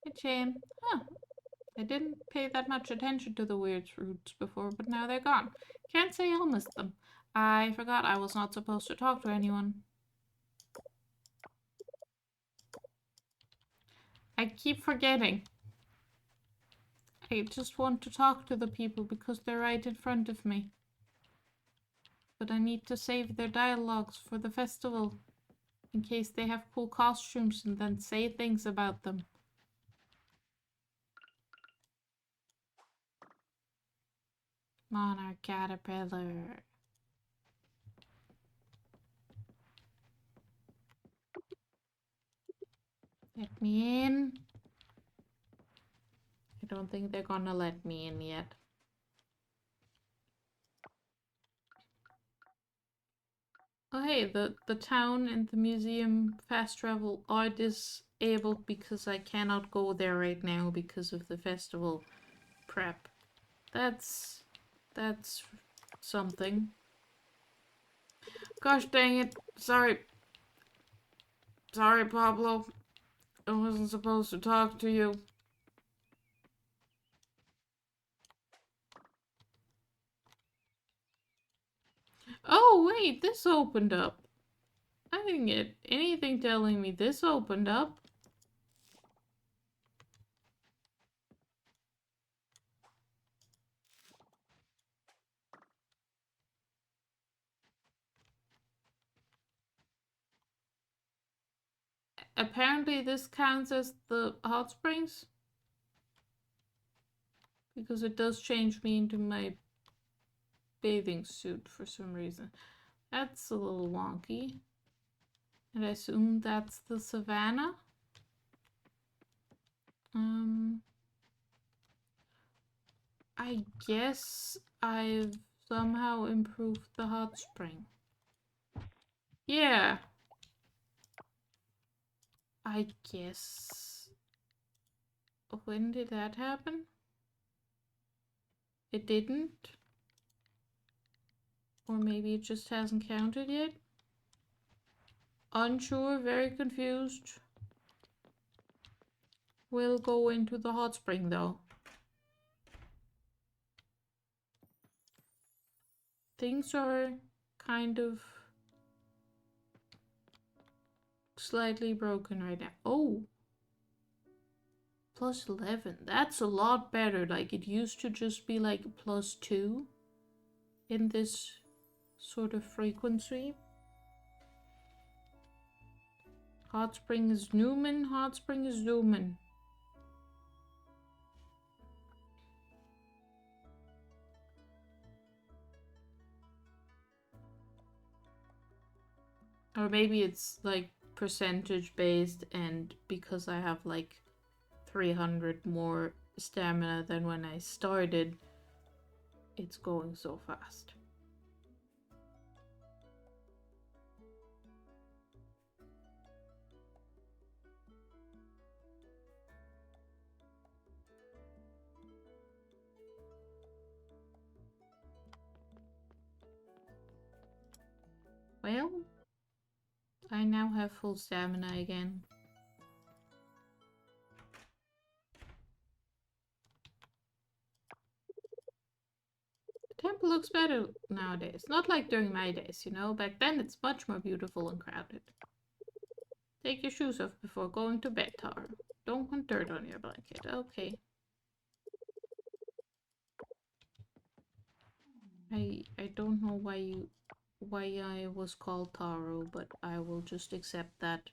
A: Hey, Jane. Huh. I didn't pay that much attention to the weird roots before, but now they're gone. Can't say I'll miss them. I forgot I was not supposed to talk to anyone. I keep forgetting. I just want to talk to the people because they're right in front of me. But I need to save their dialogues for the festival. In case they have cool costumes and then say things about them. Monarch caterpillar. Let me in. I don't think they're gonna let me in yet. Oh hey, the town and the museum fast travel are disabled because I cannot go there right now because of the festival prep. That's something. Gosh dang it. Sorry. Sorry, Pablo. I wasn't supposed to talk to you. Oh, wait, this opened up. I didn't get anything telling me this opened up. apparently this counts as the hot springs. Because it does change me into my bathing suit for some reason. That's a little wonky. And I assume that's the savannah. I guess I've somehow improved the hot spring. Yeah. I guess. When did that happen? It didn't? Or maybe it just hasn't counted yet? Unsure, very confused. We'll go into the hot spring though. Things are kind of slightly broken right now. Oh! Plus 11. That's a lot better. Like, it used to just be like plus 2 in this sort of frequency. Hot spring is Newman. Hot spring is Newman. Or maybe it's like percentage based, and because I have like 300 more stamina than when I started, it's going so fast. Well, I now have full stamina again. The temple looks better nowadays. Not like during my days, you know? Back then it's much more beautiful and crowded. Take your shoes off before going to bed, Taro. Don't want dirt on your blanket. Okay. I don't know why I was called Taro, but I will just accept that.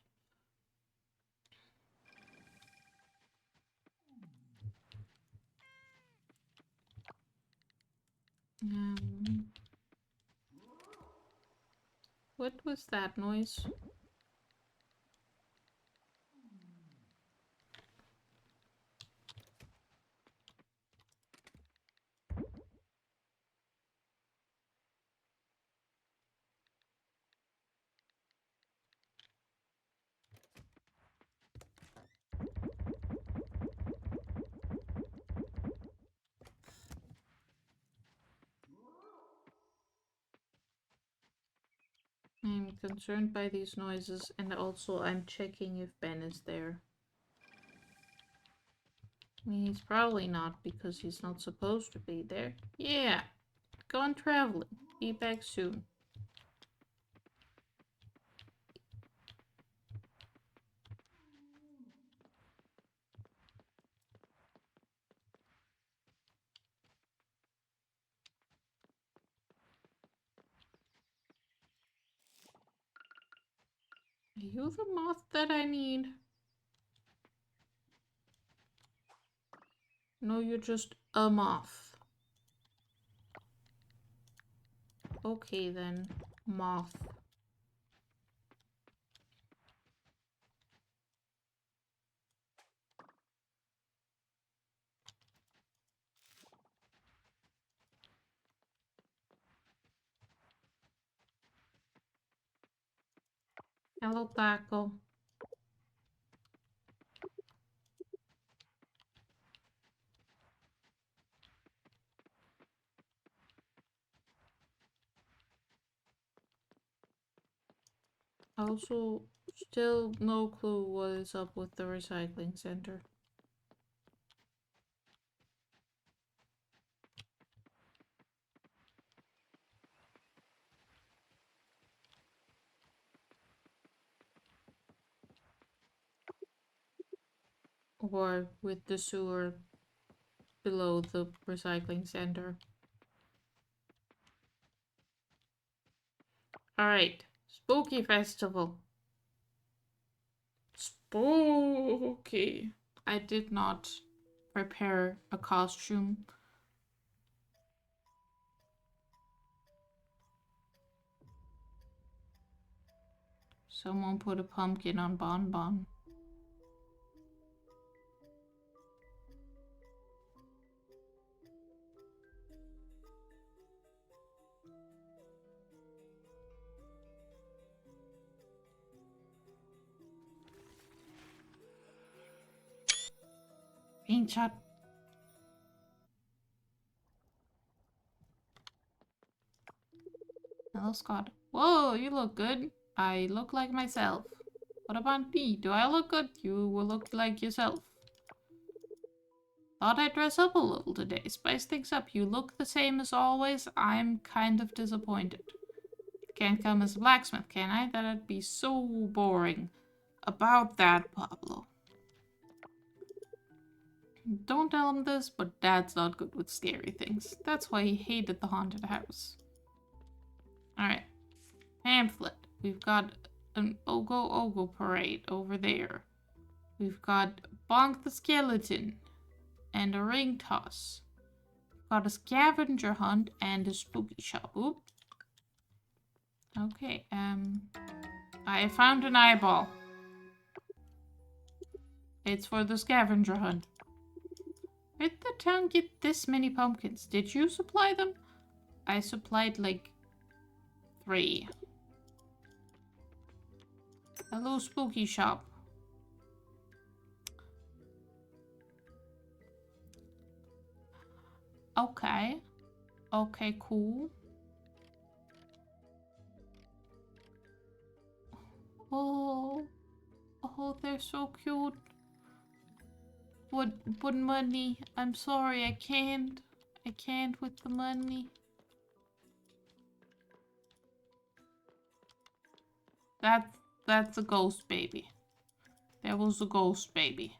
A: What was that noise? I'm concerned by these noises, and also I'm checking if Ben is there. I mean, he's probably not, because he's not supposed to be there. Yeah, gone traveling. Be back soon. Are you the moth that I need? No, you're just a moth. Okay then, moth. Hello, Taco. Also, still no clue what is up with the recycling center. Or with the sewer below the recycling center. Alright, Spooky Festival. Okay. I did not prepare a costume. Someone put a pumpkin on Bonbon. Being shot. Hello, Scott. Whoa, you look good. I look like myself. What about me? Do I look good? You will look like yourself. Thought I'd dress up a little today. Spice things up. You look the same as always. I'm kind of disappointed. Can't come as a blacksmith, can I? That'd be so boring. About that, Pablo. Don't tell him this, but Dad's not good with scary things. That's why he hated the haunted house. Alright. Pamphlet. We've got an Ogo Ogo parade over there. We've got Bonk the Skeleton and a ring toss. We've got a scavenger hunt and a spooky shop. Oop. Okay, I found an eyeball. It's for the scavenger hunt. Where did the town get this many pumpkins? Did you supply them? I supplied like 3. Hello, spooky shop. Okay. Okay, cool. Oh. Oh, they're so cute. But money. I'm sorry, I can't. I can't with the money. That's a ghost baby. There was a ghost baby.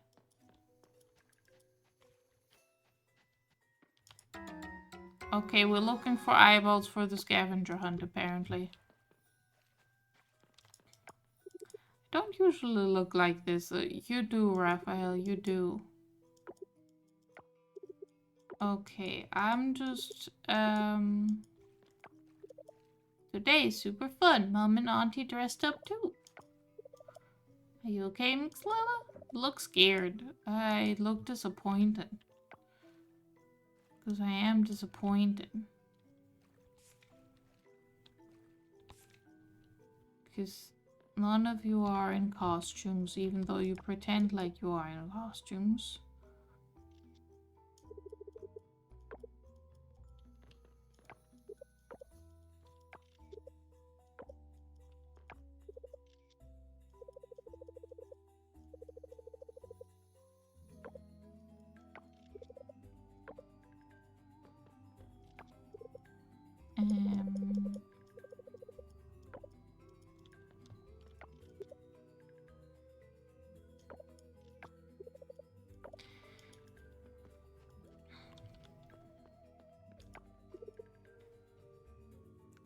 A: Okay, we're looking for eyeballs for the scavenger hunt, apparently. Don't usually look like this. You do, Raphael, you do. Okay, I'm just, Today is super fun. Mom and Auntie dressed up too. Are you okay, Mixlella? Look scared. I look disappointed. Because I am disappointed. Because none of you are in costumes, even though you pretend like you are in costumes.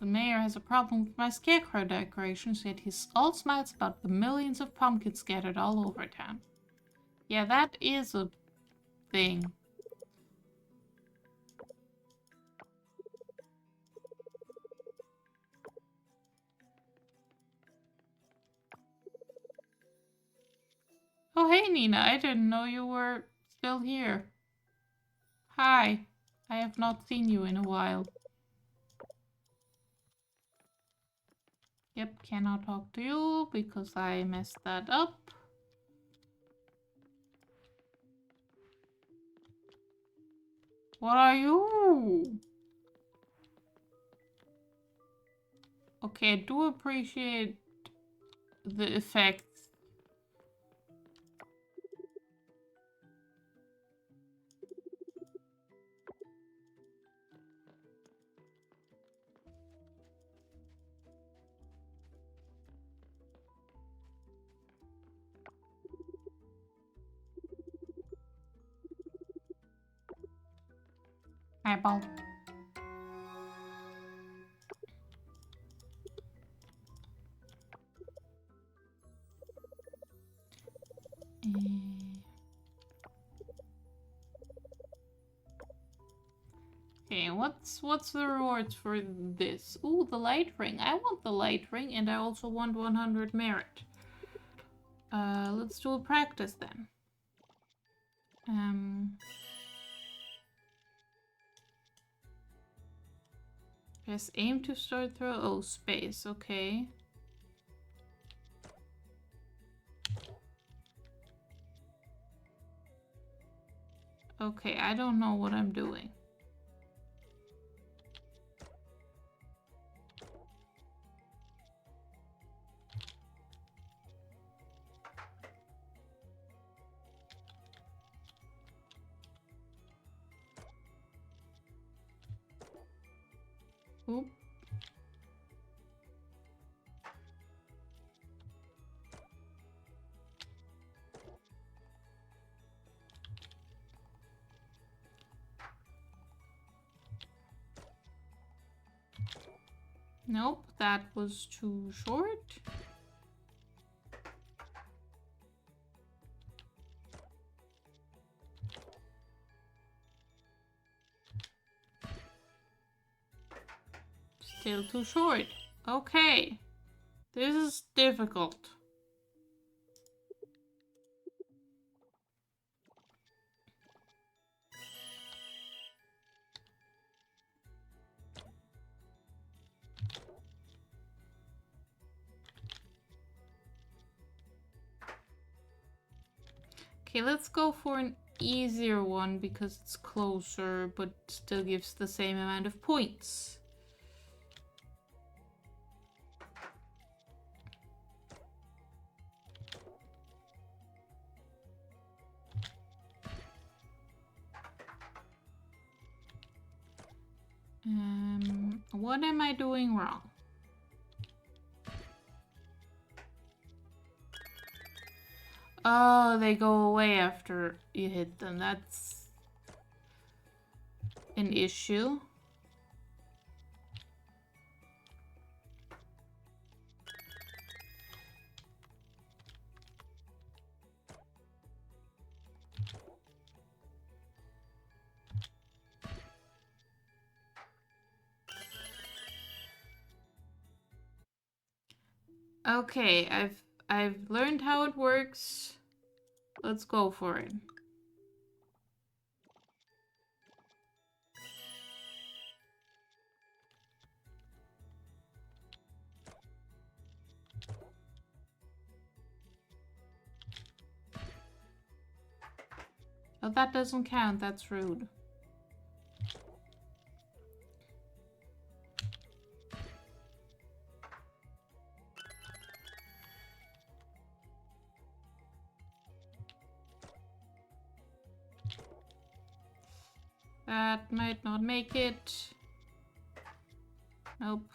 A: The mayor has a problem with my scarecrow decorations, yet he all smiles about the millions of pumpkins scattered all over town. Yeah, that is a thing. Oh, hey, Nina. I didn't know you were still here. Hi. I have not seen you in a while. Yep, cannot talk to you because I messed that up. What are you? Okay, I do appreciate the effects. Eyeball. Okay, what's the rewards for this? Ooh, the light ring. I want the light ring, and I also want 100 merit. Let's do a practice then. Press aim to start throw. Oh, space. Okay. Okay, I don't know what I'm doing. Oop. Nope, that was too short. Still too short. Okay. This is difficult. Okay, let's go for an easier one because it's closer, but still gives the same amount of points. What am I doing wrong? Oh, they go away after you hit them. That's an issue. Okay, I've learned how it works. Let's go for it. Oh, that doesn't count. That's rude. That might not make it. Nope.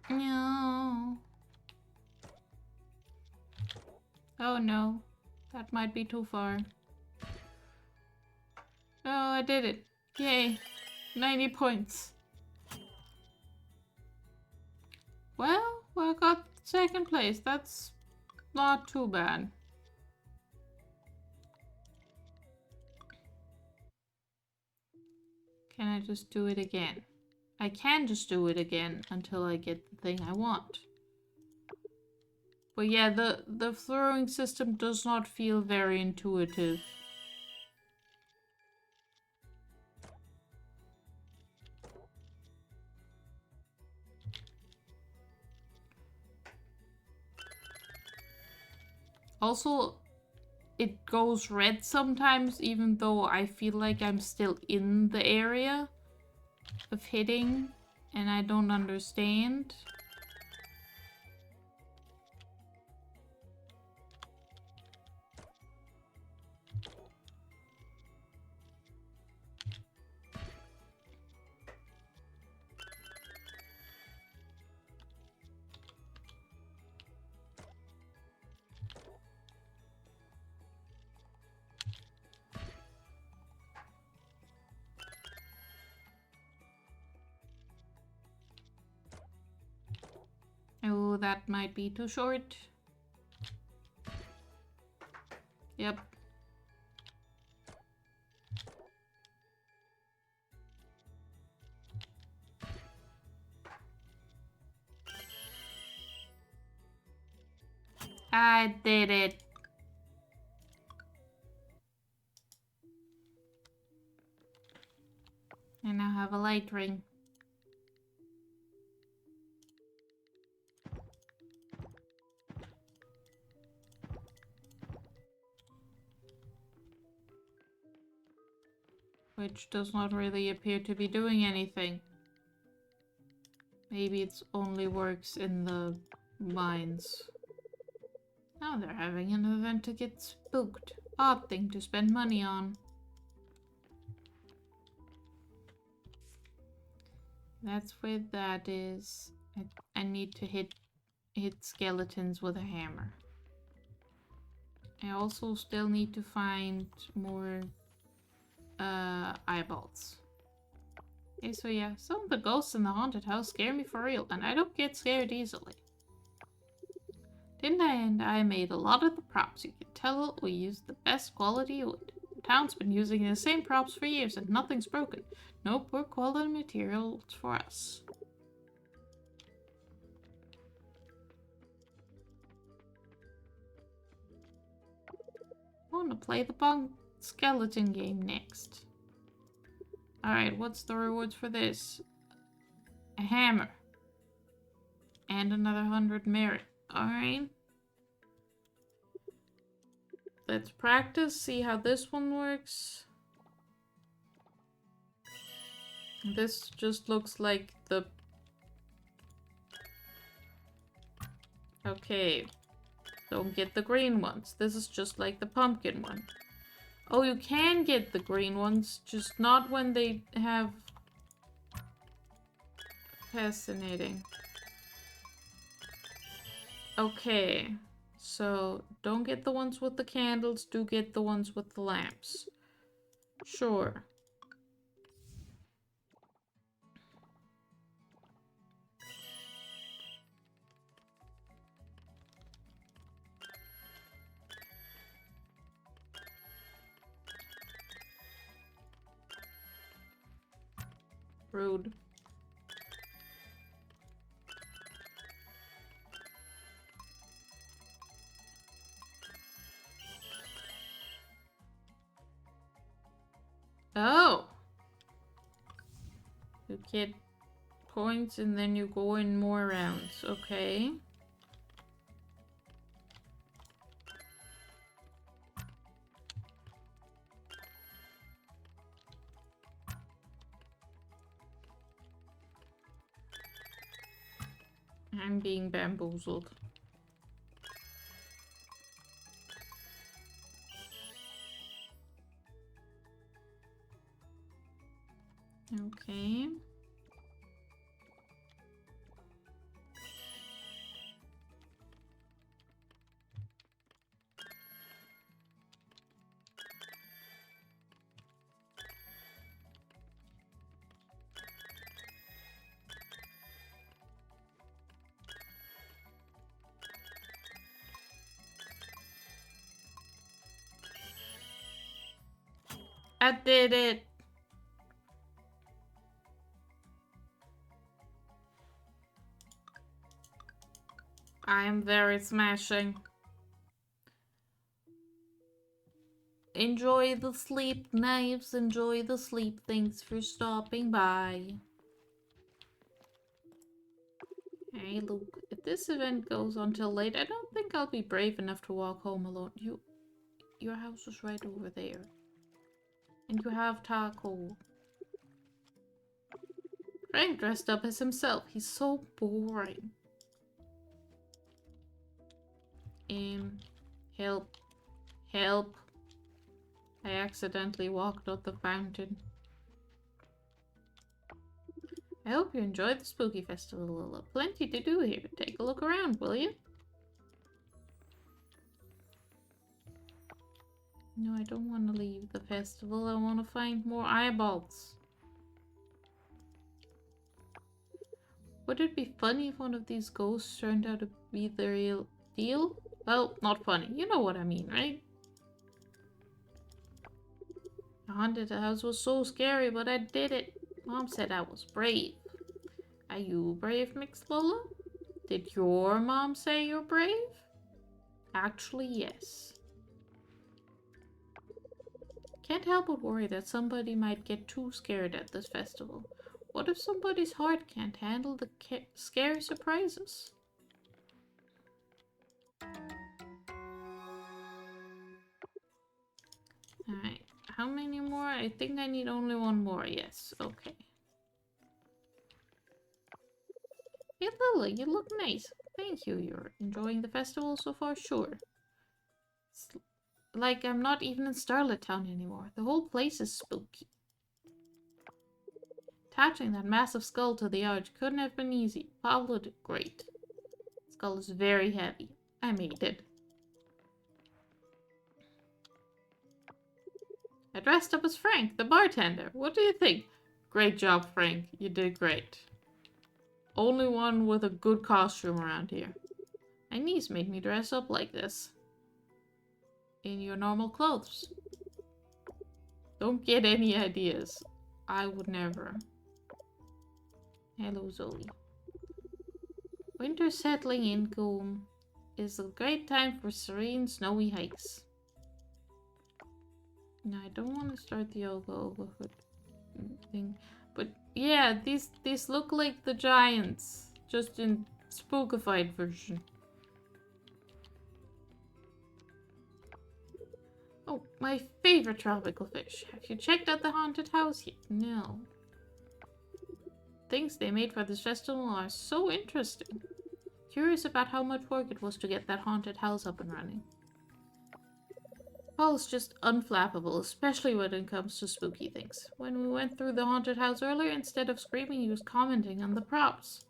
A: No. Oh no. That might be too far. Oh, I did it. Yay. 90 points. Well, I got second place. That's not too bad. Can I just do it again? I can just do it again until I get the thing I want. But yeah, the throwing system does not feel very intuitive. Also, it goes red sometimes, even though I feel like I'm still in the area of hitting, and I don't understand. that might be too short. Yep. I did it. I now have a light ring. Which does not really appear to be doing anything. Maybe it only works in the mines. Now they're having an event to get spooked. Odd thing to spend money on. That's where that is. I need to hit skeletons with a hammer. I also still need to find more eyeballs. Okay, so yeah, some of the ghosts in the haunted house scare me for real, and I don't get scared easily. Didn't I? And I made a lot of the props. You can tell we used the best quality wood. The town's been using the same props for years and nothing's broken. No poor quality materials for us. I want to play the bunk skeleton game next. Alright, what's the rewards for this? A hammer. And another 100 merit. Alright. Let's practice, see how this one works. This just looks like the... Okay. Don't get the green ones. This is just like the pumpkin one. Oh, you can get the green ones, just not when they have... Fascinating. Okay. So, don't get the ones with the candles, do get the ones with the lamps. Sure. Rude. Oh! You get points and then you go in more rounds. Okay. I'm being bamboozled. Okay. I did it! I am very smashing. Enjoy the sleep, knives. Enjoy the sleep. Thanks for stopping by. Hey, Luke. If this event goes on till late, I don't think I'll be brave enough to walk home alone. Your house is right over there. And you have taco. Frank dressed up as himself. He's so boring. Help. Help. I accidentally walked out the fountain. I hope you enjoyed the spooky festival, Lila. Plenty to do here. Take a look around, will you? No, I don't want to leave the festival. I want to find more eyeballs. Would it be funny if one of these ghosts turned out to be the real deal? Well, not funny. You know what I mean, right? The haunted house was so scary, but I did it. Mom said I was brave. Are you brave, Mix Lola? Did your mom say you're brave? Actually, yes. Can't help but worry that somebody might get too scared at this festival. What if somebody's heart can't handle the scary surprises? Alright, how many more? I think I need only one more. Yes, okay. Hey Lila, you look nice. Thank you. You're enjoying the festival so far? Sure. It's like I'm not even in Starlet Town anymore. The whole place is spooky. Attaching that massive skull to the arch couldn't have been easy. Pablo did great. The skull is very heavy. I made it. I dressed up as Frank, the bartender. What do you think? Great job, Frank. You did great. Only one with a good costume around here. My niece made me dress up like this. In your normal clothes. Don't get any ideas. I would never. Hello, Zoe. Winter settling in, Coom. Is a great time for serene, snowy hikes. No, I don't want to start the Oga thing. But yeah, these look like the giants. Just in spookified version. Oh, my favorite tropical fish. Have you checked out the haunted house yet? No. Things they made for this festival are so interesting. Curious about how much work it was to get that haunted house up and running. Paul's just unflappable, especially when it comes to spooky things. When we went through the haunted house earlier, instead of screaming, he was commenting on the props.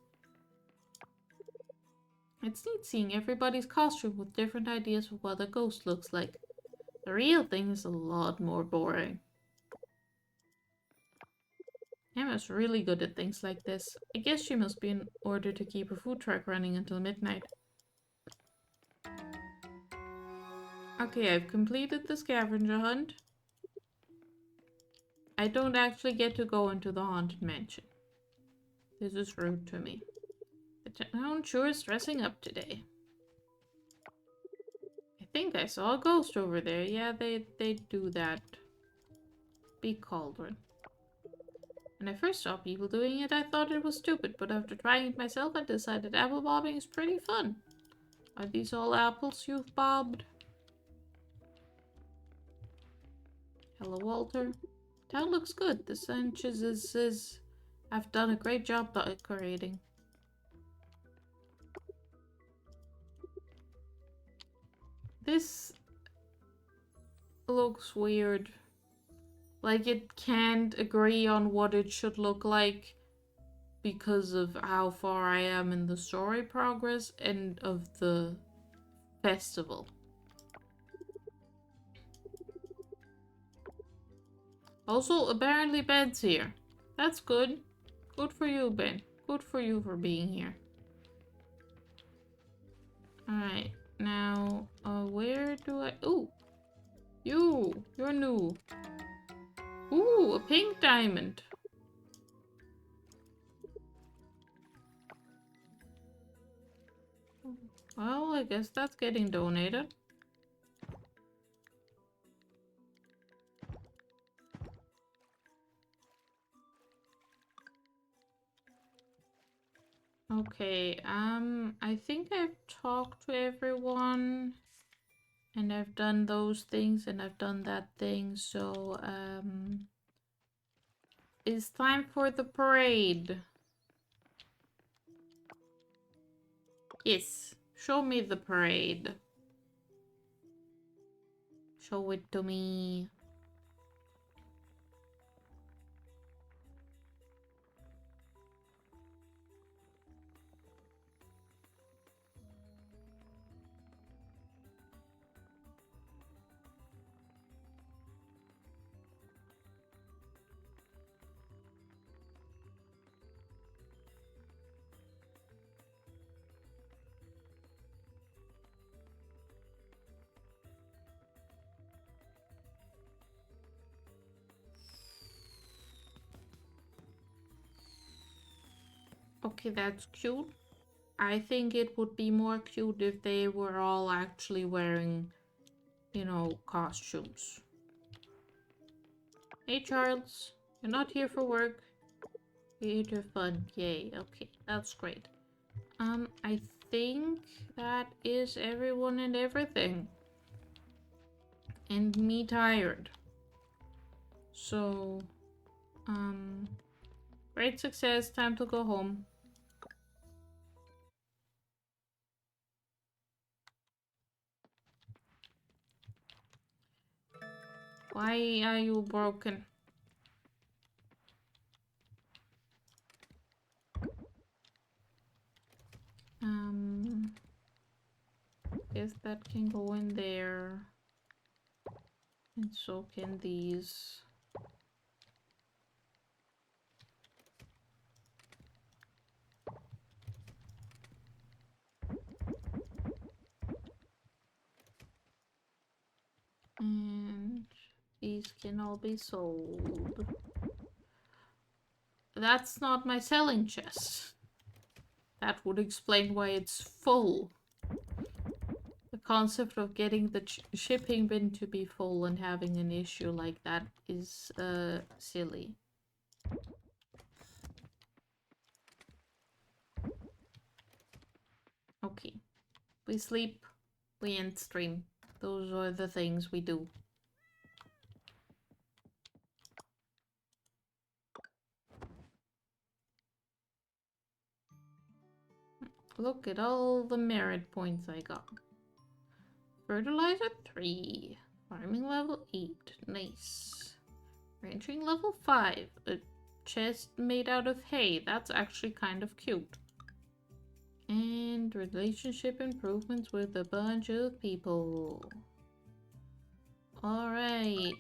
A: It's neat seeing everybody's costume with different ideas of what a ghost looks like. The real thing is a lot more boring. Emma's really good at things like this. I guess she must be in order to keep her food truck running until midnight. Okay, I've completed the scavenger hunt. I don't actually get to go into the haunted mansion. This is rude to me. The town sure is dressing up today. I think I saw a ghost over there. Yeah, they do that. Big cauldron. When I first saw people doing it, I thought it was stupid, but after trying it myself, I decided apple bobbing is pretty fun. Are these all apples you've bobbed? Hello, Walter. Town looks good. The Sanchez is... I've done a great job decorating. This looks weird. Like it can't agree on what it should look like because of how far I am in the story progress and of the festival. Also, apparently Ben's here. That's good. Good for you, Ben. Good for you for being here. Alright, now, where do I... Ooh! You're new. Ooh, a pink diamond. Well, I guess that's getting donated. Okay, I think I've talked to everyone. And I've done those things and I've done that thing, so, it's time for the parade. Yes, show me the parade. Show it to me. Okay, that's cute. I think it would be more cute if they were all actually wearing, you know, costumes. Hey, Charles. You're not here for work. You're here to have fun. Yay. Okay, that's great. I think that is everyone and everything. And me tired. So, great success. Time to go home. Why are you broken? Guess that can go in there. And so can these. And these can all be sold. That's not my selling chest. That would explain why it's full. The concept of getting the shipping bin to be full and having an issue like that is silly. Okay. We sleep, we end stream. Those are the things we do. Look at all the merit points I got. Fertilizer 3. Farming level 8. Nice. Ranching level 5. A chest made out of hay. That's actually kind of cute. And relationship improvements with a bunch of people. Alright.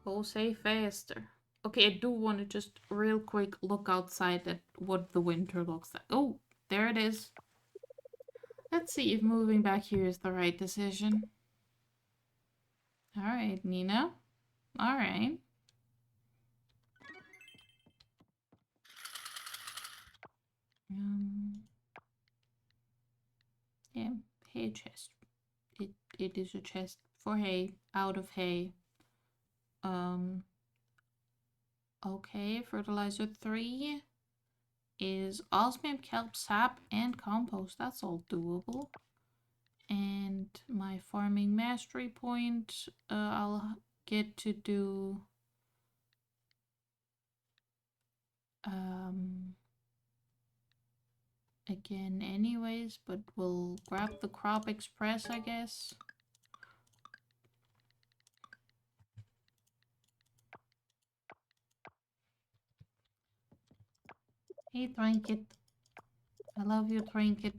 A: Go say faster. Okay, I do want to just real quick look outside at what the winter looks like. Oh, there it is. Let's see if moving back here is the right decision. Alright, Nina. Alright. Yeah, hay chest. It is a chest for hay, out of hay. Okay, fertilizer 3 is osmium, kelp, sap, and compost. That's all doable. And my farming mastery point, I'll get to do again anyways, but we'll grab the crop express, I guess. Hey, Trinket. I love you, Trinket.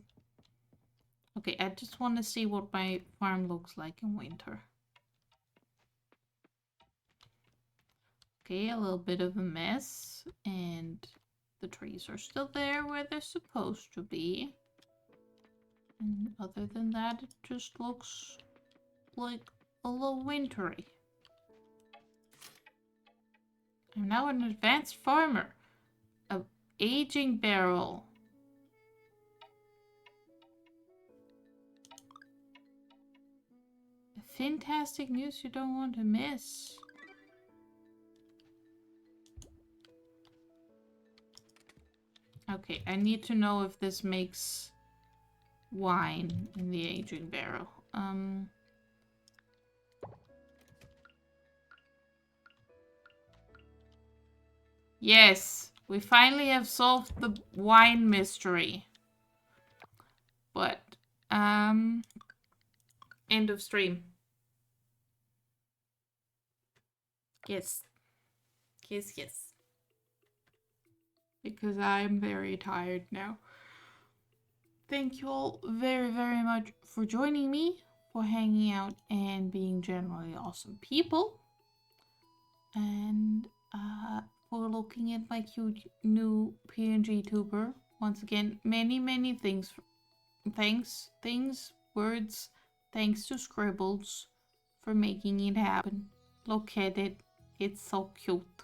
A: Okay, I just want to see what my farm looks like in winter. Okay, a little bit of a mess, and the trees are still there where they're supposed to be. And other than that, it just looks like a little wintry. I'm now an advanced farmer. A aging barrel. Fantastic news you don't want to miss. Okay, I need to know if this makes wine in the aging barrel. Yes, we finally have solved the wine mystery. But, end of stream. Yes. Yes, yes. Because I'm very tired now. Thank you all very, very much for joining me, for hanging out and being generally awesome people. And for looking at my cute new PNG tuber. Once again, many, many things. Words. Thanks to Scribbles for making it happen. Look at it. It's so cute.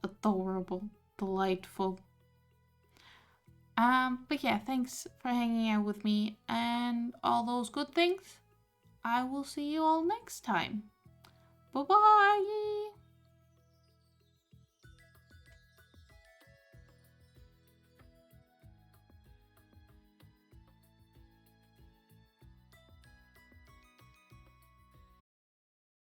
A: A adorable, delightful. But yeah, thanks for hanging out with me and all those good things. I will see you all next time. Bye-bye!